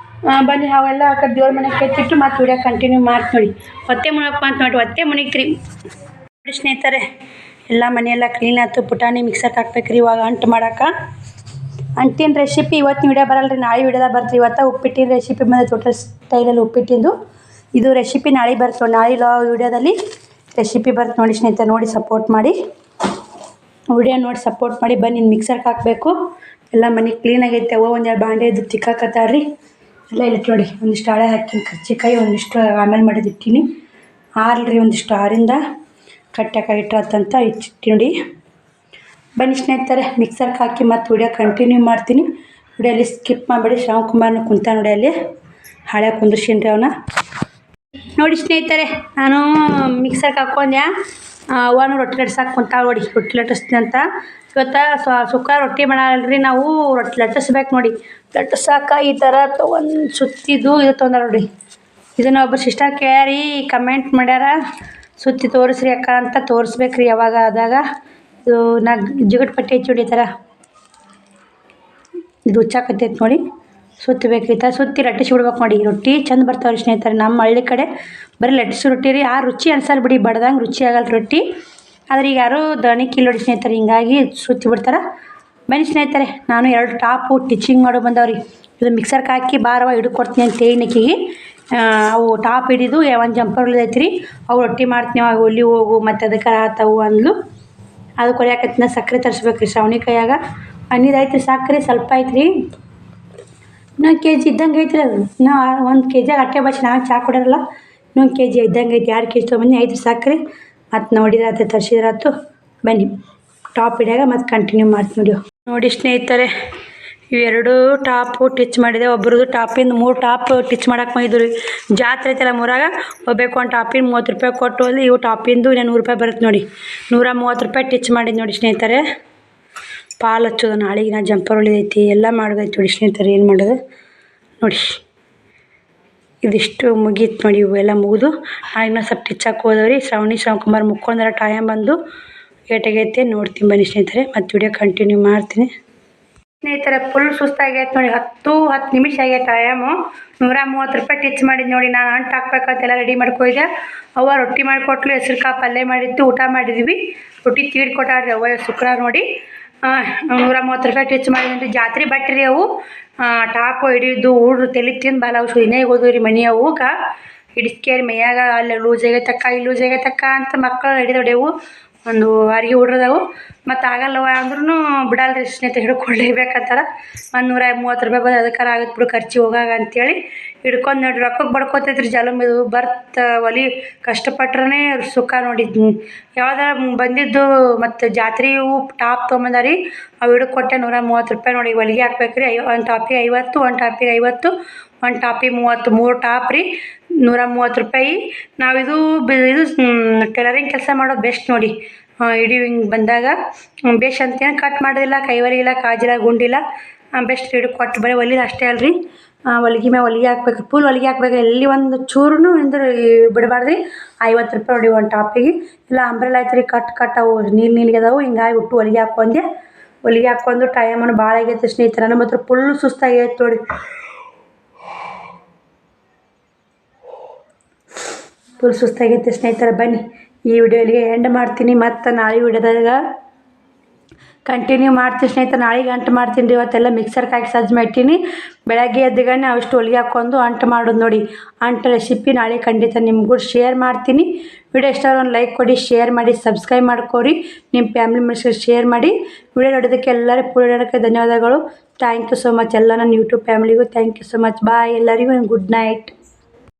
ಬನ್ನಿ, ಅವೆಲ್ಲ ಹಾಕಿ ದೇವ್ರ ಮನೆಗೆ ಕೆತ್ತಿಟ್ಟು ಮತ್ತೆ ವಿಡಿಯೋ ಕಂಟಿನ್ಯೂ ಮಾಡ್ತೀನಿ ನೋಡಿ. ಹೊತ್ತೆ ಮುಣಪ್ಪ ಅಂತ ನೋಡಿ, ಹೊತ್ತೆ ಮುಣಿಕ್ರಿ ನೋಡಿ ಸ್ನೇಹಿತರೆ. ಎಲ್ಲ ಮನೆಯೆಲ್ಲ ಕ್ಲೀನ್ ಆಯ್ತು. ಪುಟಾಣಿ ಮಿಕ್ಸರ್ಗೆ ಹಾಕ್ಬೇಕ್ರಿ ಇವಾಗ ಅಂಟು ಮಾಡೋಕೆ. ಅಂಟಿನ ರೆಸಿಪಿ ಇವತ್ತಿನ ವಿಡಿಯೋ ಬರಲ್ಲ ರೀ, ನಾಳೆ ವಿಡಿಯೋದಾಗ ಬರ್ತೀವಿ. ಇವತ್ತು ಉಪ್ಪಿಟ್ಟಿನ ರೆಸಿಪಿ ಬಂದು ದೊಡ್ಡ ಸ್ಟೈಲಲ್ಲಿ ಉಪ್ಪಿಟ್ಟಿಂದು ಇದು ರೆಸಿಪಿ ನಾಳೆ ಬರ್ತವೆ. ನಾಳೆ ವಿಡಿಯೋದಲ್ಲಿ ರೆಸಿಪಿ ಬರುತ್ತೆ ನೋಡಿ ಸ್ನೇಹಿತರೆ. ನೋಡಿ ಸಪೋರ್ಟ್ ಮಾಡಿ, ವಿಡಿಯೋ ನೋಡಿ ಸಪೋರ್ಟ್ ಮಾಡಿ. ಬನ್ನಿ, ಮಿಕ್ಸರ್ಗೆ ಹಾಕಬೇಕು. ಎಲ್ಲ ಮನೆ ಕ್ಲೀನಾಗೈತೆ. ಒಂದೆರಡು ಬಾಂಡೆ ಇದ್ದು ತಿಕ್ಕಾಕತ್ತಾರ್ರಿ. ಎಲ್ಲ ಇಲ್ಲಿಟ್ಟು ನೋಡಿ. ಒಂದಿಷ್ಟು ಹಳೆ ಹಾಕಿನಿ ಕರ್ಚಿಕಾಯಿ, ಒಂದಿಷ್ಟು ಆಮೇಲೆ ಮಾಡಿದ್ದು ಇಟ್ಟೀನಿ. ಆರ್ಲ್ರಿ ಒಂದಿಷ್ಟು ಆರಿಂದ ಕಟ್ಟಾಕಿಟ್ಟಂತ ಇಟ್ಟು ನೋಡಿ. ಬನ್ನಿ ಸ್ನೇಹಿತರೆ, ಮಿಕ್ಸರ್ಗೆ ಹಾಕಿ ಮತ್ತೆ ವಿಡಿಯೋ ಕಂಟಿನ್ಯೂ ಮಾಡ್ತೀನಿ. ವಿಡಿಯೋಲ್ಲಿ ಸ್ಕಿಪ್ ಮಾಡಿಬಿಡಿ. ಶಿವಕುಮಾರ್ನ ಕುಂತ ನೋಡಿ, ಅಲ್ಲಿ ಹಳೆ ಕುಂದ್ರಿಸಿನಿ ರೀ ಅವನ್ನ ನೋಡಿ ಸ್ನೇಹಿತರೆ. ನಾನು ಮಿಕ್ಸರ್ಗೆ ಹಾಕ್ಕೊಂಡೆ. ಅವನು ರೊಟ್ಟಿ ಲಟ್ಸಕ್ಕೆ ಕುಂತಾವ ನೋಡಿ. ರೊಟ್ಟಿ ಲಟ್ಟಿಸ್ತೀನಿ ಅಂತ ಇವತ್ತು ಸುಕ್ಕ ರೊಟ್ಟಿ ಮಾಡಲ್ರಿ ನಾವು. ರೊಟ್ಟಿ ಲಟ್ಟಿಸ್ಬೇಕು ನೋಡಿ. ಲಟ್ಟಿಸಾಕ ಈ ಥರ ಒಂದು ಸುತ್ತಿದ್ದು ಇದು ತೊಂದರೆ ನೋಡಿ. ಇದನ್ನು ಒಬ್ಬರು ಸಿಸ್ಟರ್ ಕೇಳಿ ಕಮೆಂಟ್ ಮಾಡ್ಯಾರ, ಸುತ್ತಿ ತೋರಿಸ್ರಿ ಅಕ್ಕ ಅಂತ. ತೋರಿಸ್ಬೇಕ್ರಿ ಯಾವಾಗ ಆದಾಗ. ಇದು ಜಿಗಟ್ ಪಟ್ಟಿ ಐತಿ ನೋಡಿ. ಈ ಥರ ಇದು ಹುಚ್ಚಾಕತ್ತೈತೆ ನೋಡಿ. ಸುತ್ತಬೇಕು ಈ ಥರ ಸುತ್ತಿ ಲಟ್ಟಿಸಿ ಬಿಡ್ಬೇಕು ನೋಡಿ. ರೊಟ್ಟಿ ಚಂದ ಬರ್ತಾವ್ರಿ ಸ್ನೇಹಿತರೆ. ನಮ್ಮ ಹಳ್ಳಿ ಕಡೆ ಬರೀ ಲಟ್ಟಿಸಿ ರೊಟ್ಟಿ ರೀ. ಆ ರುಚಿ ಅನ್ಸಲ್ಲ ಬಿಡಿ, ಬಡ್ದಂಗೆ ರುಚಿ ಆಗಲ್ಲ ರೊಟ್ಟಿ. ಆದರೆ ಈಗ ಯಾರು ದಣಿಕಿಲ್ಲ ನೋಡಿ ಸ್ನೇಹಿತರೆ, ಹಿಂಗಾಗಿ ಸುತ್ತಿ ಬಿಡ್ತಾರೆ. ಬನ್ನಿ ಸ್ನೇಹಿತರೆ, ನಾನು 2 ಟಾಪು ಟಿಚಿಂಗ್ ಮಾಡೋ ಬಂದವ್ರಿ. ಇದು ಮಿಕ್ಸರ್ಗೆ ಹಾಕಿ ಬಾರವ ಹಿಡ್ಕೊಡ್ತೀನಿ ಅಂತ ಹೇಳಿನಕಿಗೆ ಅವು ಟಾಪ್ ಹಿಡಿದು ಒಂದು ಜಂಪರ್ ಉಳಿದೈತಿ ರೀ. ಅವು ರೊಟ್ಟಿ ಮಾಡ್ತೀನಿ, ಅವಾಗ ಒಲಿ ಹೋಗು ಮತ್ತು ಅದಕ್ಕೆ ಆತವು ಅಂದ್ಲು. ಅದು ಕೊರಿಯಾಕತ್ತಿನ ಸಕ್ಕರೆ ತರಿಸ್ಬೇಕು ರೀ ಶ್ರಾವಣಿಕಾಯಾಗ. ಅನ್ನಿದು ಐತ್ರಿ ಸಕ್ಕರೆ ಸ್ವಲ್ಪ ಐತ್ರಿ. ಇನ್ನೊಂದು ಕೆ ಜಿ ಇದ್ದಂಗೆ ಐತ್ರಿ ಅದು. ಇನ್ನೂ 1 kg ಅಟ್ಟೆ ಬಚ್ಚಿ ನಾನು ಚಹಾ ಕೊಡೋರಲ್ಲ. ಇನ್ನೊಂದು kg ಇದ್ದಂಗೆ ಐತಿ. 2 kg ತೊಗೊಂಬಂದು ಐತ್ರಿ ಸಕ್ಕರೆ. ಮತ್ತು ನೋಡಿದ್ರಾತು ತರಿಸಿದ್ರಾತು. ಬನ್ನಿ ಟಾಪ್ ಹಿಡಿಯಾಗ ಮತ್ತು ಕಂಟಿನ್ಯೂ ಮಾಡ್ತೀನಿ ನೋಡಿ ಸ್ನೇಹಿತರೆ. ಇವೆರಡು ಟಾಪು ಟಿಚ್ ಮಾಡಿದೆ. ಒಬ್ರದ್ದು ಟಾಪಿಂದ 3 ಟಾಪ್ ಟಿಚ್ ಮಾಡಕ್ಕೆ ಬಂದಿದ್ದು ರೀ. ಜಾತ್ರೆ ಐತಲ್ಲ ಮೂರಾಗ ಹೋಗ್ಬೇಕು. ಒಂದು ಟಾಪಿನ 30 ರೂಪಾಯಿ ಕೊಟ್ಟು ಅಲ್ಲಿ ಇವು ಟಾಪಿಂದು ಇನ್ನೂ 100 ರೂಪಾಯಿ ಬರುತ್ತೆ ನೋಡಿ. 130 ರೂಪಾಯಿ ಟಿಚ್ ಮಾಡಿದ್ದು ನೋಡಿ ಸ್ನೇಹಿತರೆ. ಪಾಲು ಹಚ್ಚೋದು ನಾಳೆಗೆ. ನಾ ಜಂಪರ್ ಉಳಿದೈತಿ, ಎಲ್ಲ ಮಾಡೋದೈತಿ ನೋಡಿ ಸ್ನೇಹಿತರೆ. ಏನು ಮಾಡೋದು ನೋಡಿ. ಇದಿಷ್ಟು ಮುಗೀತು ನೋಡಿ. ಇವೆಲ್ಲ ಮುಗಿದು ಇನ್ನೂ ಸ್ವಲ್ಪ ಟಿಚ್ಚಕ್ಕೆ ಹೋದವ್ರಿ. ಶಿವಕುಮಾರ್ ಮುಕ್ಕೊಂಡ್ರೆ ಟೈಮ್ ಬಂದು ಏಟಾಗೈತೆ ನೋಡ್ತೀನಿ ಬನ್ನಿ ಸ್ನೇಹಿತರೆ. ಮತ್ತು ವಿಡಿಯೋ ಕಂಟಿನ್ಯೂ ಮಾಡ್ತೀನಿ ಸ್ನೇಹಿತರೆ. ಫುಲ್ ಸುಸ್ತಾಗೈತೆ ನೋಡಿ. 10 ನಿಮಿಷ ಆಗೈತೆ ಟೈಮು. 130 ರೂಪಾಯಿ ಟಿಚ್ ಮಾಡಿದ್ದು ನೋಡಿ. ನಾನು ಅಂಟು ಹಾಕ್ಬೇಕಂತೆಲ್ಲ ರೆಡಿ ಮಾಡ್ಕೊಯ್ದೆ. ಅವ್ವ ರೊಟ್ಟಿ ಮಾಡಿಕೊಟ್ಲು, ಹೆಸ್ರು ಕಾಳು ಪಲ್ಯ ಮಾಡಿತ್ತು, ಊಟ ಮಾಡಿದ್ವಿ. ರೊಟ್ಟಿ ತೀಡ್ ಕೊಟ್ಟಾಡ್ರಿ ಅವ್ವ ಶುಕ್ರವಾರ ನೋಡಿ. ₹130 ಟಚ್ ಮಾಡಿದ್ರಿ ಜಾತ್ರೆ ಬಟ್ಟೆ ರೀ ಅವು ಟಾಪ್ ಹಿಡಿದು ಹುಡ್ರು ತಲೆ ತಿಂದು ಬಾಲ ಅವು ಇನ್ನೇ ಹೋದ್ವು ರೀ ಮನೆ ಅವೂಗ ಹಿಡಿಸ್ಕೇರಿ ಮೈಯಾಗ ಅಲ್ಲಿ ಲೂಸ್ ಆಗೈತಕ್ಕ ಇಲ್ಲಿ ಲೂಸ್ ಆಗೈತಕ್ಕ ಅಂತ ಮಕ್ಕಳು ಹಿಡಿದೊಡೆವು ಒಂದು ವಾರಿಗೆ ಹುಡ್ರದವು ಮತ್ತು ಆಗಲ್ಲವ ಅಂದ್ರೂ ಬಿಡಲ್ರಿ ಸ್ನೇಹಿತರೆ ಹಿಡ್ಕೊಳ್ಳೇಬೇಕಂತಾರ ಒಂದು ₹130 ಬಂದು ಅದಕ್ಕಾರ ಆಗುತ್ತೆ ಬಿಡು ಖರ್ಚಿಗೆ ಹೋಗಾಗ ಅಂತೇಳಿ ಹಿಡ್ಕೊಂಡು ನೋಡ್ರಿ ರೊಕ್ಕಕ್ಕೆ ಬಡ್ಕೋತೈತ್ರಿ ಜಲಮ್ ಇದು ಒಲಿ ಕಷ್ಟಪಟ್ರೇ ಸುಖ ನೋಡಿದ್ನಿ ಯಾವ್ದಾರ ಬಂದಿದ್ದು ಮತ್ತು ಜಾತ್ರೆ ಇವು ಟಾಪ್ ತೊಗೊಂಬಂದಾರಿ ಅವು ಹಿಡಿದು ಕೊಟ್ಟೆ ₹130 ನೋಡಿ ಹೊಲಿಗೆ ಹಾಕ್ಬೇಕ್ರಿ ಒಂದು ಟಾಪಿಗೆ 50 ಒಂದು ಟಾಪಿಗೆ 50 ಒಂದು ಟಾಪಿಗೆ 30 3 ಟಾಪ್ ರೀ ₹130 ನಾವು ಇದು ಟೈಲರಿಂಗ್ ಕೆಲಸ ಮಾಡೋದು ಬೆಸ್ಟ್ ನೋಡಿ ಇಡೀ ಹಿಂಗೆ ಬಂದಾಗ ಬೆಸ್ಟ್ ಅಂತೇನು ಕಟ್ ಮಾಡೋದಿಲ್ಲ ಕೈವಲಿಗಿಲ್ಲ ಕಾಜಿಲ್ಲ ಗುಂಡಿಲ್ಲ ಬೆಸ್ಟ್ ಹಿಡಿದು ಕೊಟ್ಟು ಬರೀ ಹೊಲಿದು ಅಷ್ಟೇ ಅಲ್ರಿ ಹೊಲಿಗೆ ಮ್ಯಾಗ ಹೊಲಿಗೆ ಹಾಕ್ಬೇಕು ಫುಲ್ ಹೊಲಿಗೆ ಹಾಕ್ಬೇಕು ಎಲ್ಲಿ ಒಂದು ಚೂರು ಅಂದ್ರೆ ಬಿಡಬಾರ್ದು ರೀ ₹50 ನೋಡಿ ಒಂದು ಟಾಪಿಗೆ ಇಲ್ಲ ಅಂಬ್ರೆಲ್ಲ ಆಯ್ತು ರೀ ಕಟ್ ಅವು ನೀಲಿಗೆ ಅದಾವು ಹಿಂಗಾಗಿ ಹುಟ್ಟು ಹೊಲಿಗೆ ಹಾಕ್ಕೊಂಡು ಟೈಮನ್ನು ಭಾಳ ಆಗೈತೆ ಸ್ನೇಹಿತರೆ ನಮ್ಮ ಹತ್ರ ಫುಲ್ ಸುಸ್ತಾಗೈತೆ ನೋಡಿ ಫುಲ್ ಸುಸ್ತಾಗೈತೆ ಸ್ನೇಹಿತರೆ ಬನ್ನಿ ಈ ವಿಡಿಯೋಲಿಗೆ ಎಂಡ್ ಮಾಡ್ತೀನಿ ಮತ್ತು ನಾಳೆ ವಿಡಿಯೋದಾಗ ಕಂಟಿನ್ಯೂ ಮಾಡ್ತೀನಿ ಸ್ನೇಹಿತರೆ ನಾಳೆಗೆ ಅಂಟು ಮಾಡ್ತೀನಿ ರೀ ಇವತ್ತೆಲ್ಲ ಮಿಕ್ಸರ್ಗೆ ಹಾಕಿ ಸಜ್ಜು ಮಾಡ್ತೀನಿ ಬೆಳಗ್ಗೆ ಎದ್ದುಗನೆ ಅಷ್ಟು ಹೊಲಿಗೆ ಹಾಕ್ಕೊಂಡು ಅಂಟು ಮಾಡೋದು ನೋಡಿ ಅಂಟು ರೆಸಿಪಿ ನಾಳೆ ಖಂಡಿತ ನಿಮ್ಗೂ ಶೇರ್ ಮಾಡ್ತೀನಿ ವಿಡಿಯೋ ಇಷ್ಟ ಒಂದು ಲೈಕ್ ಕೊಡಿ ಶೇರ್ ಮಾಡಿ ಸಬ್ಸ್ಕ್ರೈಬ್ ಮಾಡ್ಕೊರಿ ನಿಮ್ಮ ಫ್ಯಾಮಿಲಿ ಮೆಂಬರ್ಸ್ಗೆ ಶೇರ್ ಮಾಡಿ ವಿಡಿಯೋ ನೋಡೋದಕ್ಕೆ ಎಲ್ಲರೂ ಪೂರ್ಣಕ್ಕೆ ಧನ್ಯವಾದಗಳು ಥ್ಯಾಂಕ್ ಯು ಸೊ ಮಚ್ ಎಲ್ಲ ನನ್ನ ಯೂಟ್ಯೂಬ್ ಫ್ಯಾಮಿಲಿಗೂ thank you so much bye ಎಲ್ಲರಿಗೂ ಗುಡ್ ನೈಟ್